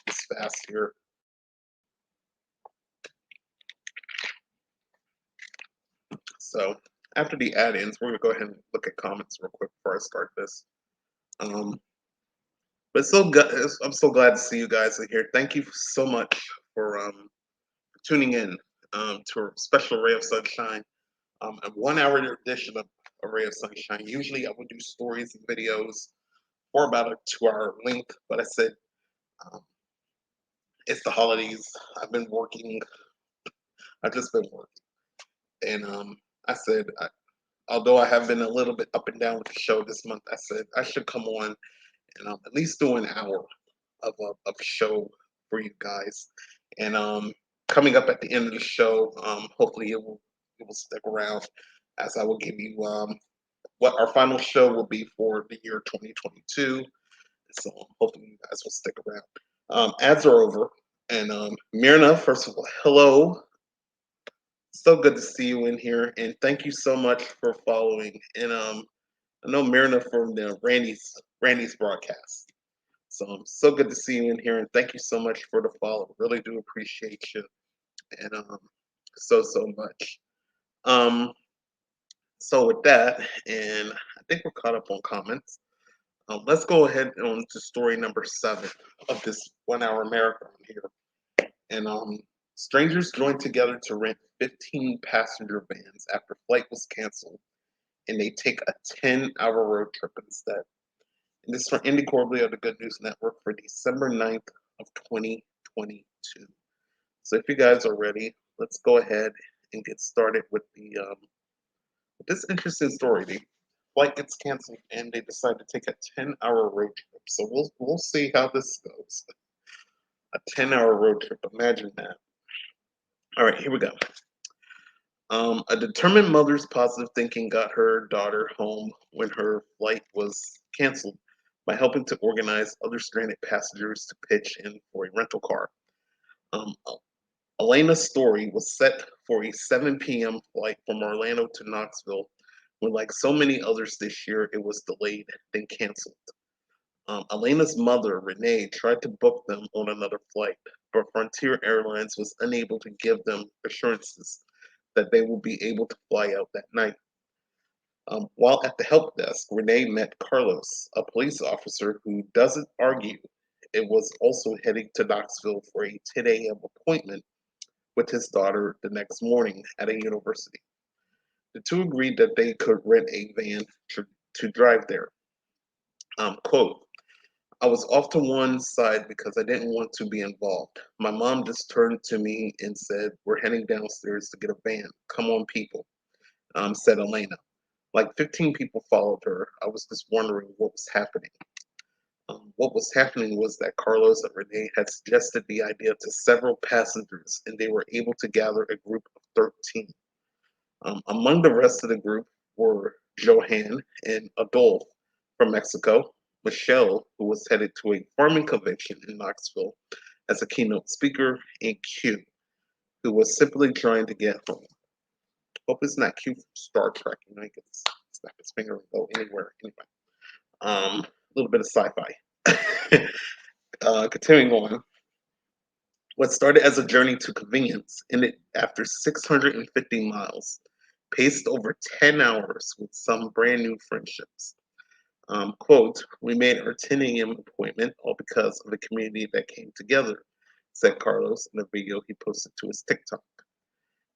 this fast here. So after the ad ends, we're gonna go ahead and look at comments real quick before I start this. Um, but so good. I'm so glad to see you guys in here. Thank you so much for tuning in to a special Ray of Sunshine, a 1 hour edition of A Ray of Sunshine. Usually I would do stories and videos for about a 2 hour length, but I said um, it's the holidays. I've been working. I've just been working, and I said, although I have been a little bit up and down with the show this month, I said I should come on and at least do an hour of show for you guys. And coming up at the end of the show, hopefully it will stick around as I will give you what our final show will be for the year 2022. So hopefully you guys will stick around. Ads are over. And Myrna, first of all, hello. So good to see you in here, and thank you so much for following. And I know Myrna from the Randy's broadcast. So good to see you in here, and thank you so much for the follow. Really do appreciate you, and so much. Um, so with that, and I think we're caught up on comments. Let's go ahead on to story number 7 of this 1 hour marathon here. And strangers joined together to rent 15 passenger vans after flight was canceled, and they take a 10-hour road trip instead. And this is from Andy Corbley of the Good News Network for December 9th of 2022. So if you guys are ready, let's go ahead and get started with this interesting story. The flight gets canceled, and they decide to take a 10-hour road trip. So we'll see how this goes. A 10-hour road trip. Imagine that. All right, here we go. A determined mother's positive thinking got her daughter home when her flight was canceled by helping to organize other stranded passengers to pitch in for a rental car. Um, Elena's story was set for a 7 p.m. flight from Orlando to Knoxville, when, like so many others this year, it was delayed, then canceled. Elena's mother, Renee, tried to book them on another flight, but Frontier Airlines was unable to give them assurances that they will be able to fly out that night. While at the help desk, Renee met Carlos, a police officer who doesn't argue it was also heading to Knoxville for a 10 a.m. appointment with his daughter the next morning at a university. The two agreed that they could rent a van to drive there. Quote, I was off to one side because I didn't want to be involved. My mom just turned to me and said, we're heading downstairs to get a van. Come on, people, said Elena. Like 15 people followed her. I was just wondering what was happening. What was happening was that Carlos and Renee had suggested the idea to several passengers, and they were able to gather a group of 13. Among the rest of the group were Johan and Adolf from Mexico, Michelle, who was headed to a farming convention in Knoxville as a keynote speaker, and Q, who was simply trying to get home. Hope it's not Q from Star Trek. You know, he can snap his finger and go anywhere. Anyway, a little bit of sci-fi. Continuing on, what started as a journey to convenience ended after 650 miles, paced over 10 hours with some brand new friendships. Quote, we made our 10 a.m. appointment all because of the community that came together, said Carlos in a video he posted to his TikTok.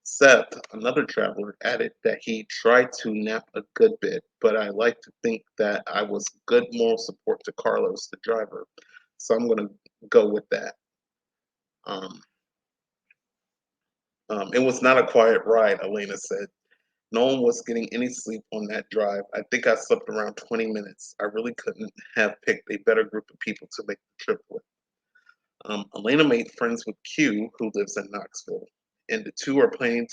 Seth, another traveler, added that he tried to nap a good bit, but I like to think that I was good moral support to Carlos, the driver, so I'm going to go with that. It was not a quiet ride, Elena said. No one was getting any sleep on that drive. I think I slept around 20 minutes. I really couldn't have picked a better group of people to make the trip with. Elena made friends with Q, who lives in Knoxville, and the two are planning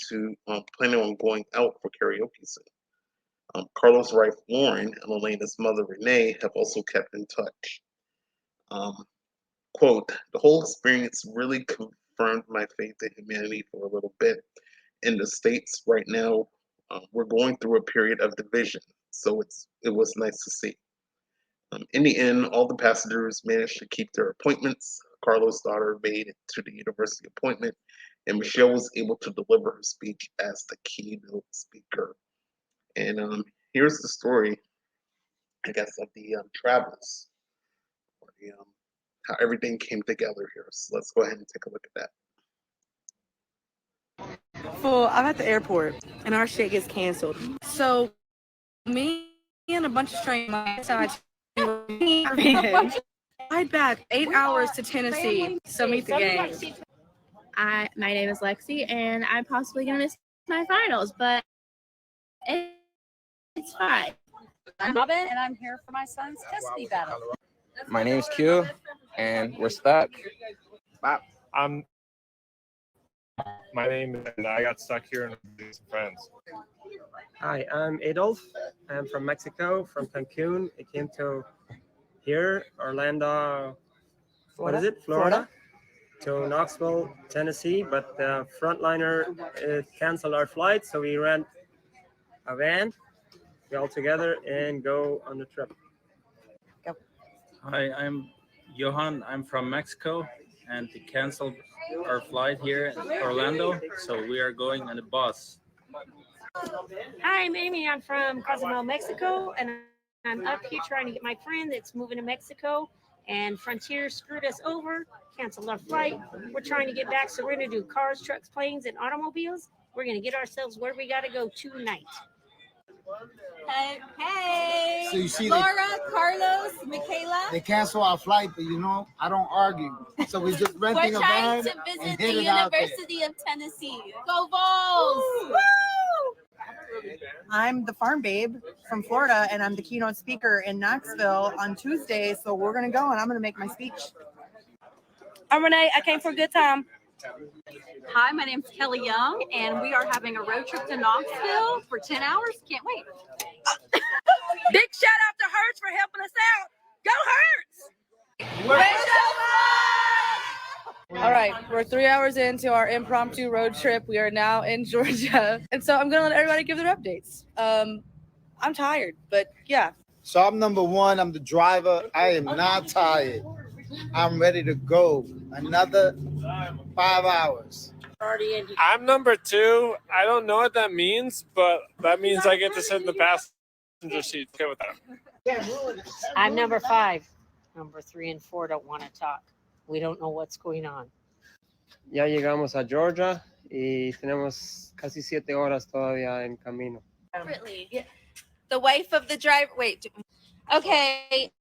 on going out for karaoke soon. Carlos' wife Lauren and Elena's mother Renee have also kept in touch. Quote, the whole experience really confirmed my faith in humanity for a little bit. In the States right now, we're going through a period of division, so it was nice to see. In the end, all the passengers managed to keep their appointments. Carlos' daughter made it to the university appointment, and Michelle was able to deliver her speech as the keynote speaker. And here's the story, I guess, of the travels, or the, how everything came together here. So let's go ahead and take a look at that. Well, I'm at the airport and our shit gets canceled. So me and a bunch of strangers decide to ride back 8 hours to Tennessee. So meet the gang. My name is Lexi, and I'm possibly gonna miss my finals, but it's fine. I'm Robin, and I'm here for my son's custody battle. My name's Q, and we're stuck. My name is, and I got stuck here and with some friends. Hi, I'm Adolf. I'm from Mexico, from Cancun. I came to here, Orlando, Florida? What is it? Florida? To Knoxville, Tennessee, but the frontliner canceled our flight, so we rent a van, we all together, and go on the trip. Hi, I'm Johan. I'm from Mexico, and they canceled our flight here in Orlando, so we are going on a bus. Hi, I'm Amy. I'm from Cozumel, Mexico, and I'm up here trying to get my friend that's moving to Mexico. And Frontier screwed us over, canceled our flight. We're trying to get back, so we're going to do cars, trucks, planes, and automobiles. We're going to get ourselves where we got to go tonight. Hey, So you see Laura, Carlos, Michaela. They cancel our flight, but I don't argue. So we're just renting We're a trying van to visit and the hit it out there. University of Tennessee. Go Vols! Woo! I'm the Farm Babe from Florida, and I'm the keynote speaker in Knoxville on Tuesday. So we're going to go, and I'm going to make my speech. I'm Renee. I came for a good time. Hi, my name's Kelly Young, and we are having a road trip to Knoxville for 10 hours. Can't wait. Big shout out to Hertz for helping us out. Go Hertz! All right, we're 3 hours into our impromptu road trip. We are now in Georgia. And so I'm going to let everybody give their updates. I'm tired, but yeah. So I'm number one. I'm the driver. I am not tired. I'm ready to go. Another 5 hours. I'm number 2. I don't know what that means, but that means I get to sit in the passenger seat. Okay with that. I'm number 5. Number 3 and 4 don't want to talk. We don't know what's going on. Ya llegamos a Georgia y tenemos casi 7 horas todavía en camino. The wife of the driver. Wait. Okay.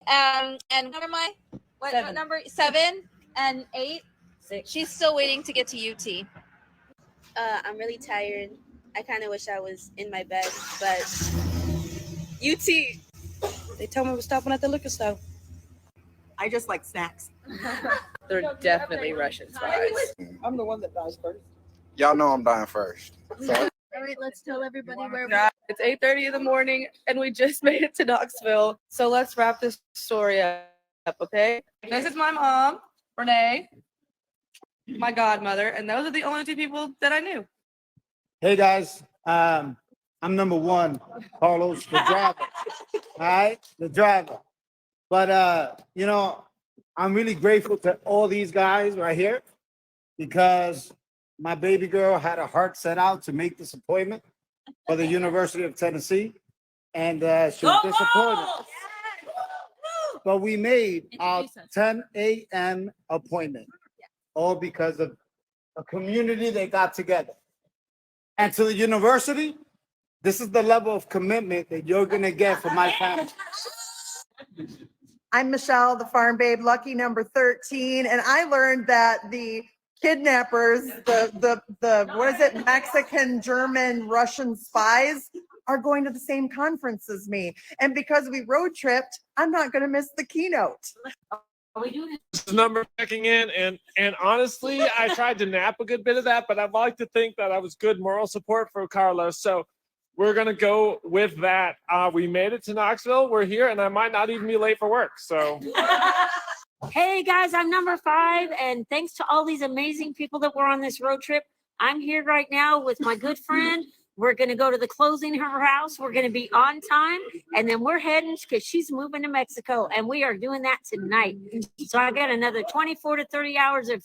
And number what number? 7 and 8. 6. She's still waiting to get to UT. I'm really tired. I kind of wish I was in my bed, but UT. They told me we're stopping at the liquor store. I just like snacks. They're definitely Russian spies. I'm the one that dies first. Y'all know I'm dying first. So all right, let's tell everybody where It's 8:30 in the morning, and we just made it to Knoxville. So let's wrap this story up, okay? This is my mom, Renee, my godmother, and those are the only 2 people that I knew. Hey guys, I'm number one, Carlos, the driver. All right, the driver. But I'm really grateful to all these guys right here because my baby girl had a heart set out to make this appointment for the University of Tennessee, and she was disappointed. But we made our 10 a.m. appointment, all because of a community that got together. And to the university, this is the level of commitment that you're going to get from my family. I'm Michelle, the Farm Babe, lucky number 13, and I learned that the kidnappers, the what is it, Mexican, German, Russian spies are going to the same conference as me. And because we road tripped, I'm not going to miss the keynote. This is number checking in, and honestly, I tried to nap a good bit of that, but I'd like to think that I was good moral support for Carlos. So we're gonna go with that. We made it to Knoxville. We're here, and I might not even be late for work. So. Hey guys, I'm number 5, and thanks to all these amazing people that were on this road trip, I'm here right now with my good friend. We're going to go to the closing of her house. We're going to be on time, and then we're heading because she's moving to Mexico, and we are doing that tonight. So I got another 24 to 30 hours of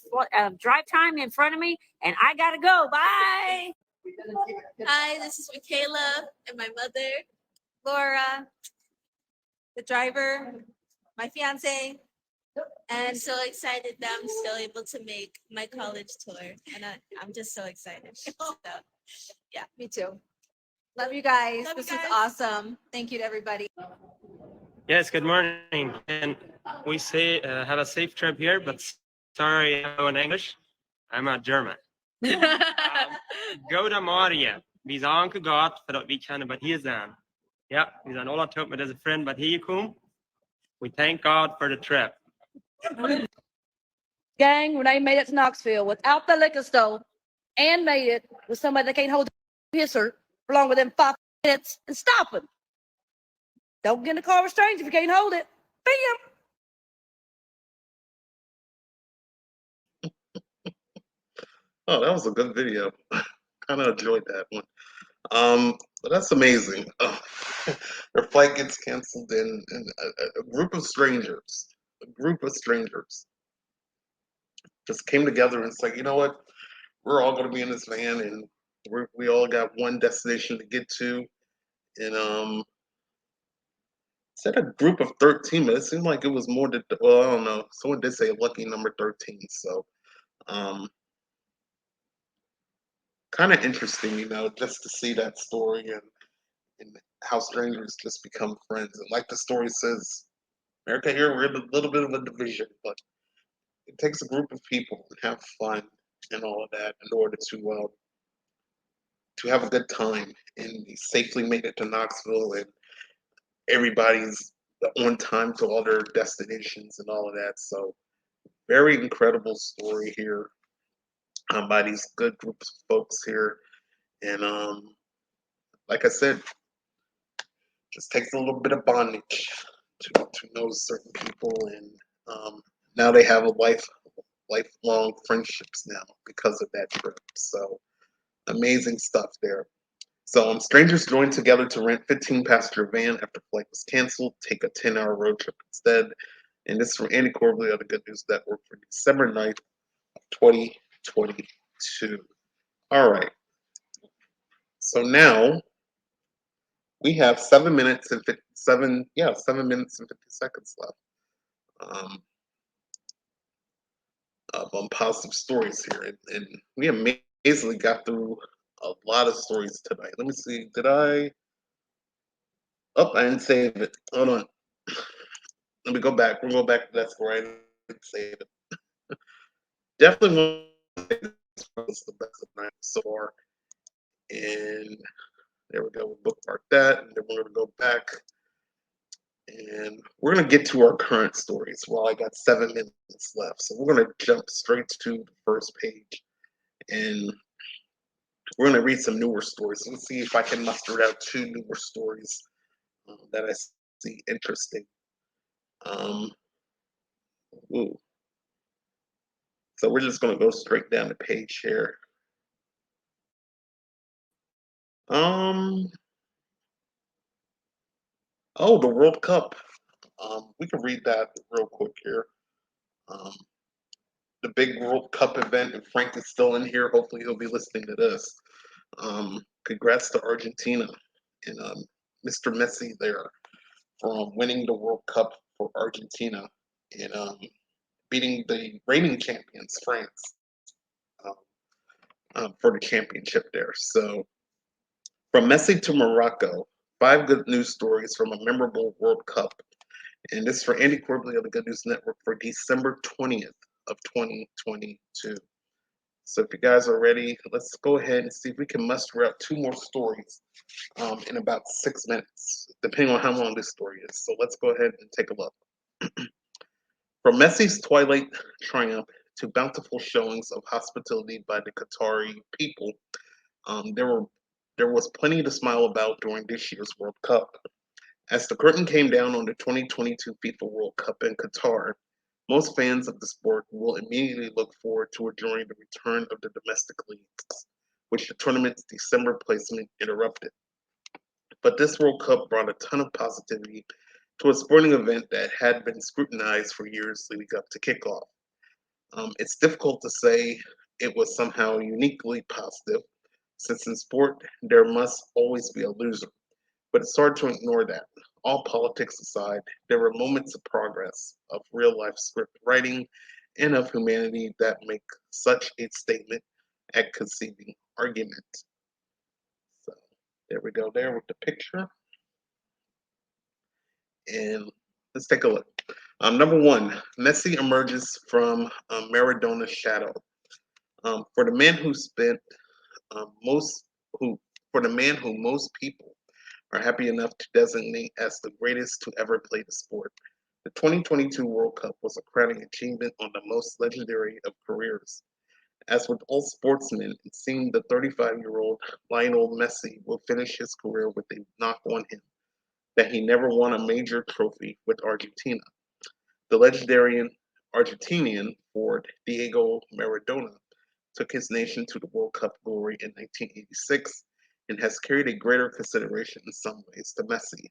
drive time in front of me, and I got to go. Bye. Hi, this is Michaela and my mother, Laura, the driver, my fiance. And I'm so excited that I'm still able to make my college tour. And I'm just so excited. So, yeah, me too. Love you guys. This is awesome. Thank you to everybody. Yes, good morning. And we say have a safe trip here, but sorry, I know in English. I'm not German. Goda Maria. Vi sa inte gott för att vi känner vad he is on. Yeah, vi sa alla tog med as a friend, but he come. We thank God for the trip. Gang, Renee made it to Knoxville without the liquor store and made it with somebody that can't hold a pisser for longer than 5 minutes and stop him. Don't get in a car with strangers if you can't hold it. Bam! Oh, that was a good video. Kind of enjoyed that one. But that's amazing. Their flight gets canceled, and a group of strangers a group of strangers just came together and said, you know what, we're all going to be in this van, and we all got one destination to get to. And said a group of 13, but it seemed like it was more than, well, I don't know. Someone did say a lucky number 13. So um, kind of interesting, just to see that story and how strangers just become friends. And like the story says, America here, we're in a little bit of a division, but it takes a group of people and have fun and all of that in order to have a good time. And he safely made it to Knoxville, and everybody's on time to all their destinations and all of that. So very incredible story here by these good groups of folks here. And like I said, just takes a little bit of bondage to know certain people, and now they have a lifelong friendships now because of that trip. So amazing stuff there. So strangers joined together to rent 15-passenger van after flight was canceled, take a 10-hour road trip instead. And this is from Andy Corbally of the Good News Network for December 9th of 2022. All right. So now we have 7 minutes and 57, 7 minutes and 50 seconds left on positive stories here. And we amazingly got through a lot of stories tonight. Let me see. Did I? Oh, I didn't save it. Hold on. Let me go back. We'll go back to that story. I didn't save it. Definitely one of the best of night so far. And there we go. We'll bookmark that. And then we're going to go back. And we're going to get to our current stories. Well, I got 7 minutes left. So we're going to jump straight to the first page. And we're going to read some newer stories. Let's see if I can muster out 2 newer stories that I see interesting. Ooh. So we're just going to go straight down the page here. Oh, the World Cup. We can read that real quick here. The big World Cup event, and Frank is still in here. Hopefully, he'll be listening to this. Congrats to Argentina and Mr. Messi there for winning the World Cup for Argentina and beating the reigning champions, France, for the championship there. So, from Messi to Morocco, 5 good news stories from a memorable World Cup. And this is for Andy Corbally of the Good News Network for December 20th of 2022. So if you guys are ready, let's go ahead and see if we can muster out 2 more stories in about 6 minutes, depending on how long this story is. So let's go ahead and take a look. From Messi's twilight triumph to bountiful showings of hospitality by the Qatari people, there was plenty to smile about during this year's World Cup. As the curtain came down on the 2022 FIFA World Cup in Qatar, most fans of the sport will immediately look forward to enjoying the return of the domestic leagues, which the tournament's December placement interrupted. But this World Cup brought a ton of positivity to a sporting event that had been scrutinized for years leading up to kickoff. It's difficult to say it was somehow uniquely positive, since in sport there must always be a loser. But it's hard to ignore that. All politics aside, there were moments of progress, of real life script writing, and of humanity that make such a statement at conceiving argument. So there we go there with the picture. And let's take a look. Number 1, Messi emerges from Maradona's shadow. For the man who spent for the man who most people are happy enough to designate as the greatest to ever play the sport, the 2022 World Cup was a crowning achievement on the most legendary of careers. As with all sportsmen, it seemed the 35-year-old Lionel Messi will finish his career with a knock on him that he never won a major trophy with Argentina. The legendary Argentinian forward Diego Maradona took his nation to the World Cup glory in 1986 and has carried a greater consideration in some ways to Messi.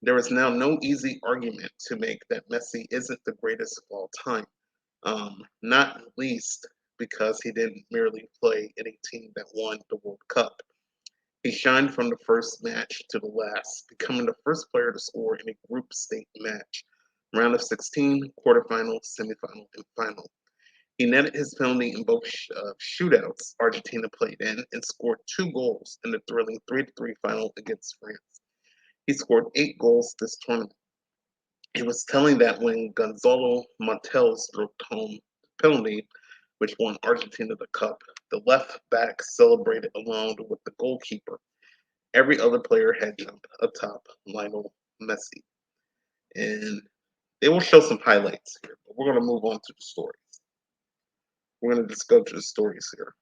There is now no easy argument to make that Messi isn't the greatest of all time, not least because he didn't merely play in a team that won the World Cup. He shined from the first match to the last, becoming the first player to score in a group stage match, round of 16, quarterfinal, semifinal, and final. He netted his penalty in both shootouts Argentina played in and scored 2 goals in the thrilling 3-3 final against France. He scored 8 goals this tournament. It was telling that when Gonzalo Montiel stroked home the penalty, which won Argentina the cup, the left back celebrated along with the goalkeeper. Every other player had jumped atop Lionel Messi. And they will show some highlights here, but we're going to move on to the stories. We're going to just go to the stories here.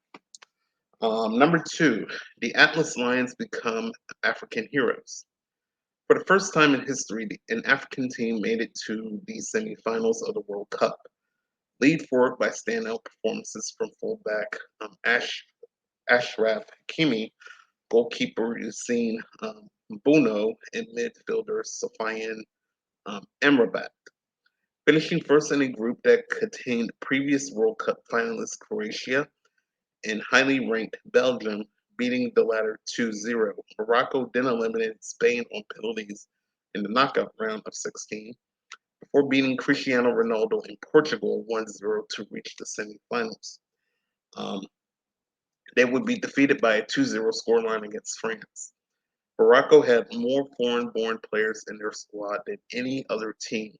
Number 2, the Atlas Lions become African heroes. For the first time in history, an African team made it to the semifinals of the World Cup. Lead forward by standout performances from fullback Ashraf Hakimi, goalkeeper Usain Bono, and midfielder Sofiane Amrabat. Finishing first in a group that contained previous World Cup finalists Croatia and highly ranked Belgium, beating the latter 2-0. Morocco then eliminated Spain on penalties in the knockout round of 16 before beating Cristiano Ronaldo in Portugal 1-0 to reach the semifinals. They would be defeated by a 2-0 scoreline against France. Morocco had more foreign-born players in their squad than any other team,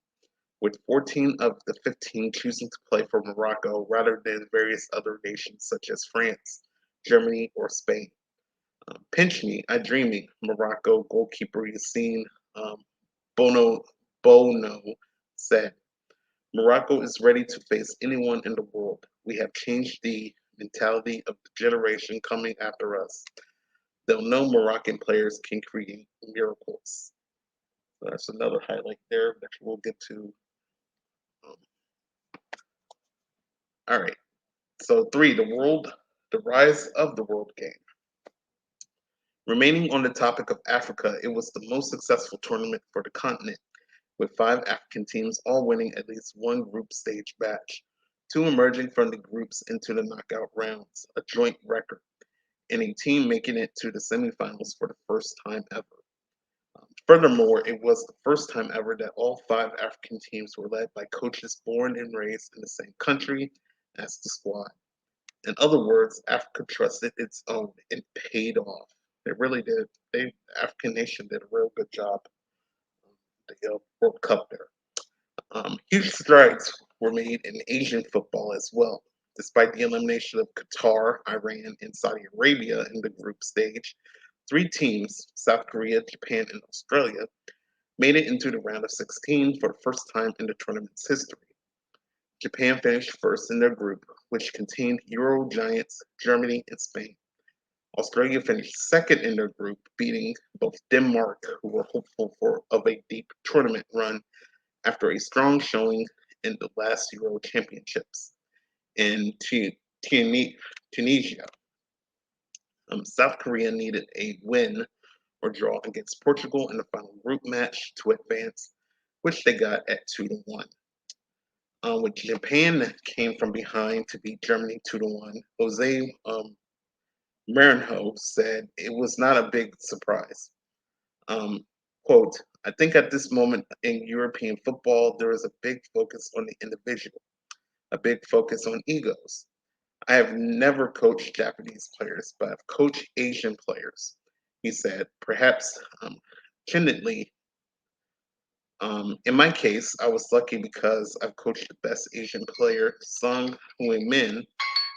with 14 of the 15 choosing to play for Morocco rather than various other nations such as France, Germany, or Spain. Pinch me, I dreaming, Morocco goalkeeper Yassine Bono said. Morocco is ready to face anyone in the world. We have changed the mentality of the generation coming after us. They'll know Moroccan players can create miracles. So that's another highlight there that we'll get to. All right. So 3, the rise of the world game. Remaining on the topic of Africa, it was the most successful tournament for the continent, with 5 African teams all winning at least one group stage match, 2 emerging from the groups into the knockout rounds, a joint record, and a team making it to the semifinals for the first time ever. Furthermore, it was the first time ever that all 5 African teams were led by coaches born and raised in the same country as the squad. In other words, Africa trusted its own and paid off. It really did. The African nation did a real good job. The World Cup there. Huge strides were made in Asian football as well. Despite the elimination of Qatar, Iran, and Saudi Arabia in the group stage, 3 teams, South Korea, Japan, and Australia, made it into the round of 16 for the first time in the tournament's history. Japan finished first in their group, which contained Euro giants Germany and Spain. Australia finished second in their group, beating both Denmark, who were hopeful of a deep tournament run after a strong showing in the last Euro Championships, and Tunisia. South Korea needed a win or draw against Portugal in the final group match to advance, which they got at 2-1. With Japan came from behind to beat Germany 2-1. Jose Mourinho said it was not a big surprise. Quote, I think at this moment in European football, there is a big focus on the individual, a big focus on egos. I have never coached Japanese players, but I've coached Asian players, he said, perhaps candidly. In my case, I was lucky because I've coached the best Asian player, Sung Hui-min,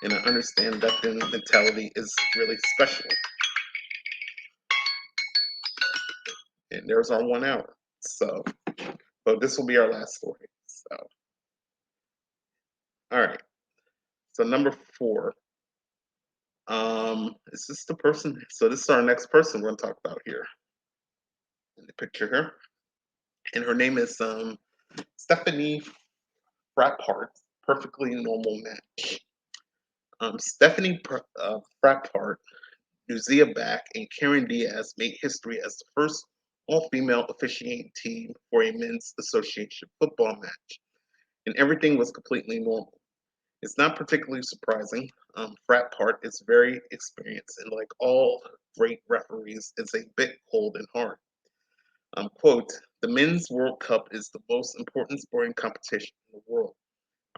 and I understand that the mentality is really special. And there's our 1 hour. So this will be our last story. So, all right. So number 4. Is this the person? So this is our next person we're going to talk about here in the picture here. And her name is Stephanie Frappart, Perfectly Normal Match. Stephanie Frappart, Nuzia Back, and Karen Diaz made history as the first all-female officiating team for a men's association football match, and everything was completely normal. It's not particularly surprising. Frat Part is very experienced, and like all great referees, is a bit cold and hard. Quote, the Men's World Cup is the most important sporting competition in the world.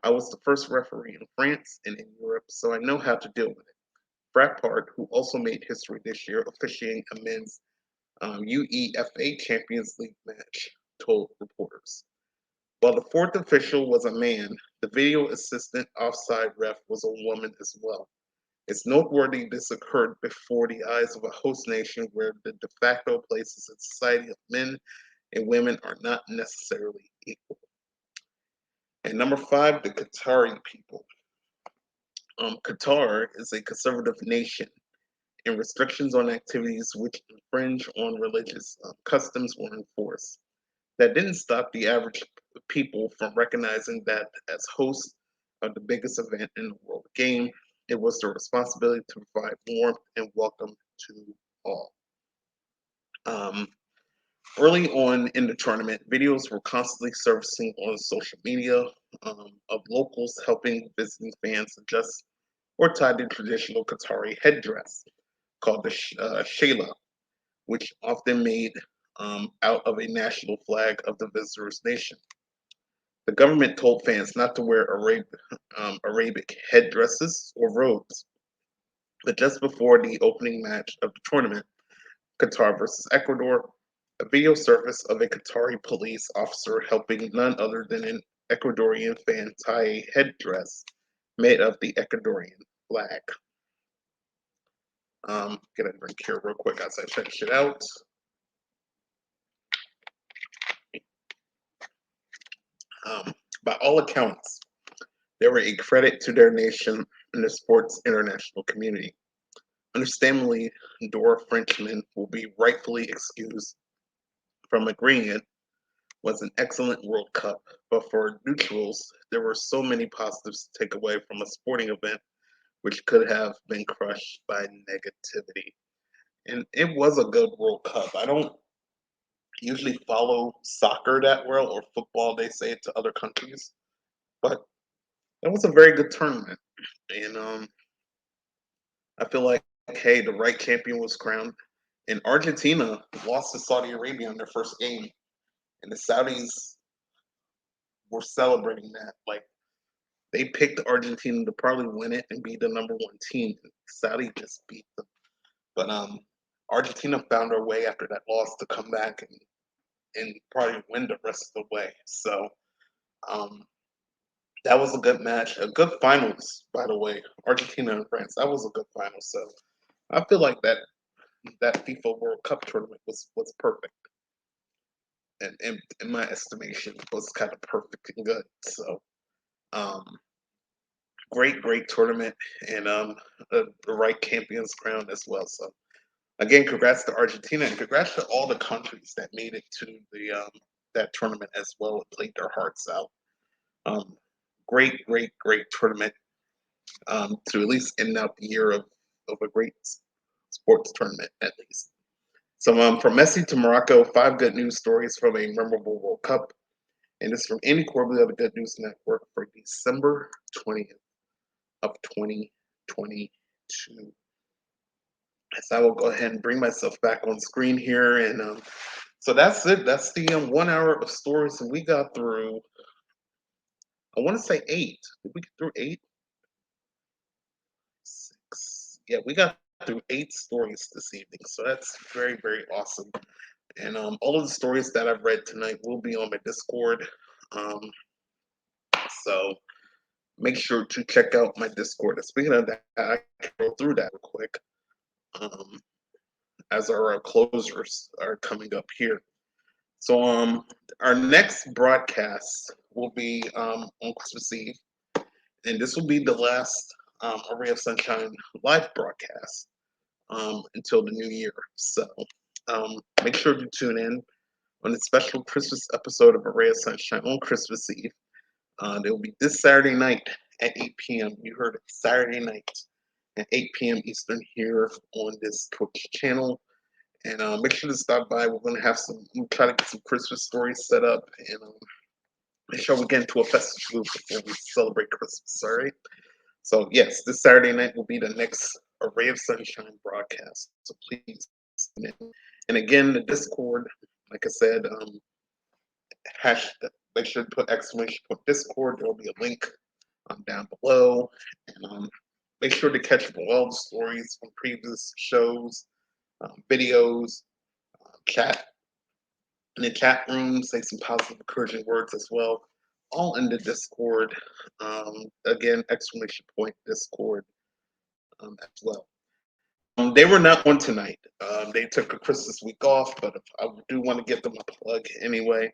I was the first referee in France and in Europe, so I know how to deal with it. Frappart, who also made history this year officiating a men's UEFA Champions League match, told reporters. While the fourth official was a man, the video assistant offside ref was a woman as well. It's noteworthy this occurred before the eyes of a host nation where the de facto places in society of men and women are not necessarily equal. And number 5, the Qatari people. Qatar is a conservative nation, and restrictions on activities which infringe on religious customs were enforced. That didn't stop the average people from recognizing that as hosts of the biggest event in the world game, it was their responsibility to provide warmth and welcome to all. Early on in the tournament, videos were constantly surfacing on social media of locals helping visiting fans adjust or tie the traditional Qatari headdress called the shayla, which often made out of a national flag of the visitor's nation. The government told fans not to wear Arabic headdresses or robes. But just before the opening match of the tournament, Qatar versus Ecuador, a video surfaced of a Qatari police officer helping none other than an Ecuadorian fan tie a headdress made of the Ecuadorian flag. Get a drink here real quick as I check shit out. By all accounts, they were a credit to their nation and the sports international community. Understandably, Dora Frenchman will be rightfully excused from agreeing it was an excellent World Cup, but for neutrals, there were so many positives to take away from a sporting event which could have been crushed by negativity. And it was a good World Cup. I don't usually follow soccer that well, or football, they say it to other countries, but it was a very good tournament. And I feel like, hey, the right champion was crowned. And Argentina lost to Saudi Arabia in their first game. And the Saudis were celebrating that. Like, they picked Argentina to probably win it and be the number 1 team. Saudi just beat them. But Argentina found their way after that loss to come back and probably win the rest of the way. So that was a good match. A good finals, by the way. Argentina and France. That was a good final. So I feel like that FIFA World Cup tournament was perfect. And in my estimation, was kind of perfect and good. So great tournament, and the right champions crowned as well. So again, congrats to Argentina, and congrats to all the countries that made it to the that tournament as well and played their hearts out. Great tournament to at least end out the year of a great sports tournament at least. So from Messi to Morocco, 5 good news stories from a memorable World Cup. And this is from Andy Corbett of the Good News Network for December 20th of 2022. So I will go ahead and bring myself back on screen here. And so that's it. That's the 1 hour of stories. And we got through, I want to say 8. Did we get through 8? 6. Yeah, we got through 8 stories this evening. So that's very awesome. And all of the stories that I've read tonight will be on my Discord. So make sure to check out my Discord. And speaking of that, I can go through that real quick as our closers are coming up here. So our next broadcast will be on Christmas Eve, and this will be the last A Ray of Sunshine live broadcast until the new year. So make sure to tune in on the special Christmas episode of A Ray of Sunshine on Christmas Eve. It will be this Saturday night at 8 p.m. You heard it, Saturday night at 8 p.m. Eastern here on this Twitch channel. And make sure to stop by. We're gonna have we'll try to get some Christmas stories set up, and make sure we get into a festive mood before we celebrate Christmas. All right. So yes, this Saturday night will be the next Array of Sunshine broadcast. So please, tune in. And again, the Discord, like I said, hash. Make sure to put exclamation point Discord. There will be a link down below, and make sure to catch up on all the stories from previous shows, videos, chat in the chat room. Say some positive, encouraging words as well. All in the Discord. Again, exclamation point Discord as well. They were not on tonight. They took a Christmas week off, but I do want to give them a plug anyway.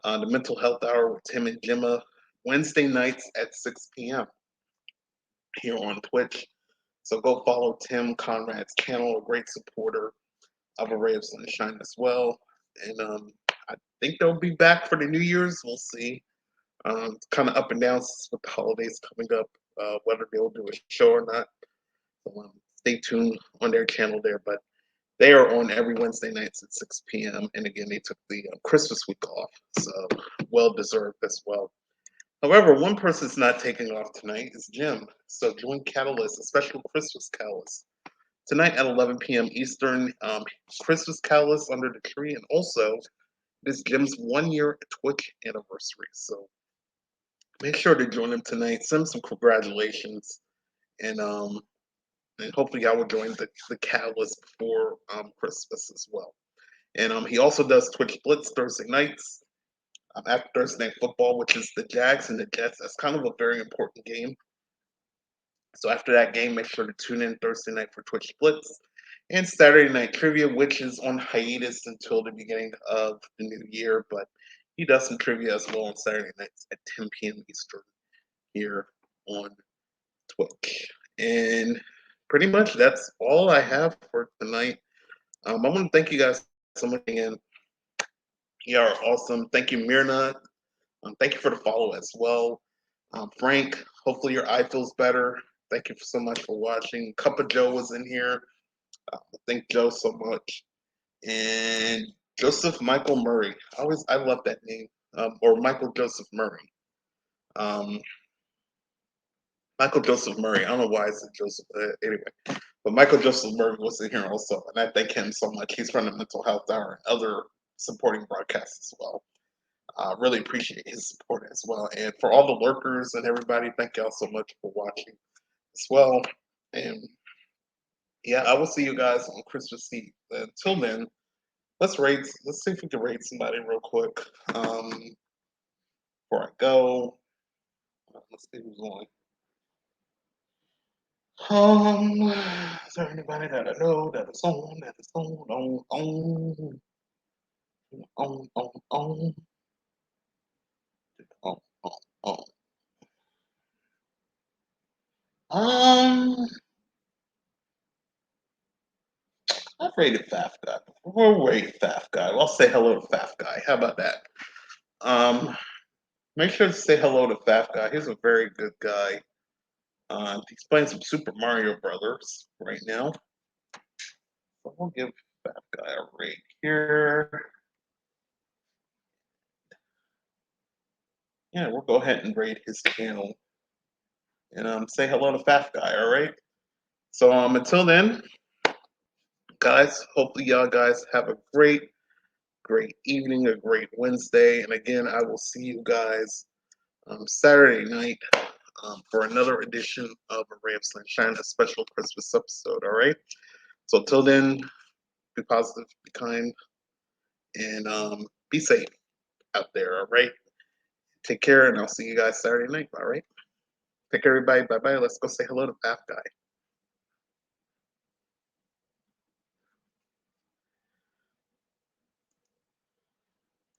The Mental Health Hour with Tim and Gemma, Wednesday nights at 6 p.m. here on Twitch. So go follow Tim Conrad's channel, a great supporter of Array of Sunshine as well. And I think they'll be back for the New Year's. We'll see. It's kind of up and down with the holidays coming up, whether they'll do a show or not. So, stay tuned on their channel there. But they are on every Wednesday nights at 6 p.m. And again, they took the Christmas week off, so well deserved as well. However, one person's not taking off tonight is Jim. So join Catalyst, a special Christmas Catalyst tonight at 11 p.m. Eastern. Christmas Catalyst under the tree, and also this Jim's 1 year Twitch anniversary. So make sure to join him tonight. Send him some congratulations, and hopefully y'all will join the Catalyst before Christmas as well. And he also does Twitch Blitz Thursday nights after Thursday Night Football, which is the Jags and the Jets. That's kind of a very important game. So after that game, make sure to tune in Thursday night for Twitch Blitz and Saturday Night Trivia, which is on hiatus until the beginning of the new year. But he does some trivia as well on Saturday nights at 10 p.m. Eastern here on Twitch. And pretty much that's all I have for tonight. I want to thank you guys so much again. You are awesome. Thank you, Mirna. Thank you for the follow as well. Frank, hopefully your eye feels better. Thank you so much for watching. Cup of Joe was in here. Thank Joe so much. And Joseph Michael Murray. I love that name. Or Michael Joseph Murray. Michael Joseph Murray. I don't know why I said Joseph. Anyway, but Michael Joseph Murray was in here also, and I thank him so much. He's from the Mental Health Hour and other supporting broadcasts as well. Really appreciate his support as well. And for all the lurkers and everybody, thank y'all so much for watching as well. And yeah, I will see you guys on Christmas Eve. Until then, let's see if we can rate somebody real quick. Before I go, let's see who's on. Is there anybody that I know that is on, I've rated Faf Guy. We'll rate Faf Guy. I'll say hello to Faf Guy. How about that? Make sure to say hello to Faf Guy. He's a very good guy. He's playing some Super Mario Brothers right now. So we'll give Faf Guy a rate here. Yeah, we'll go ahead and rate his channel. And say hello to Faf Guy, all right? So until then, guys, hopefully y'all guys have a great evening, a great Wednesday. And again, I will see you guys Saturday night for another edition of Array of Sunshine, a special Christmas episode, all right? So till then, be positive, be kind, and be safe out there, all right? Take care, and I'll see you guys Saturday night, all right? Take care, everybody. Bye-bye. Let's go say hello to Faf Guy.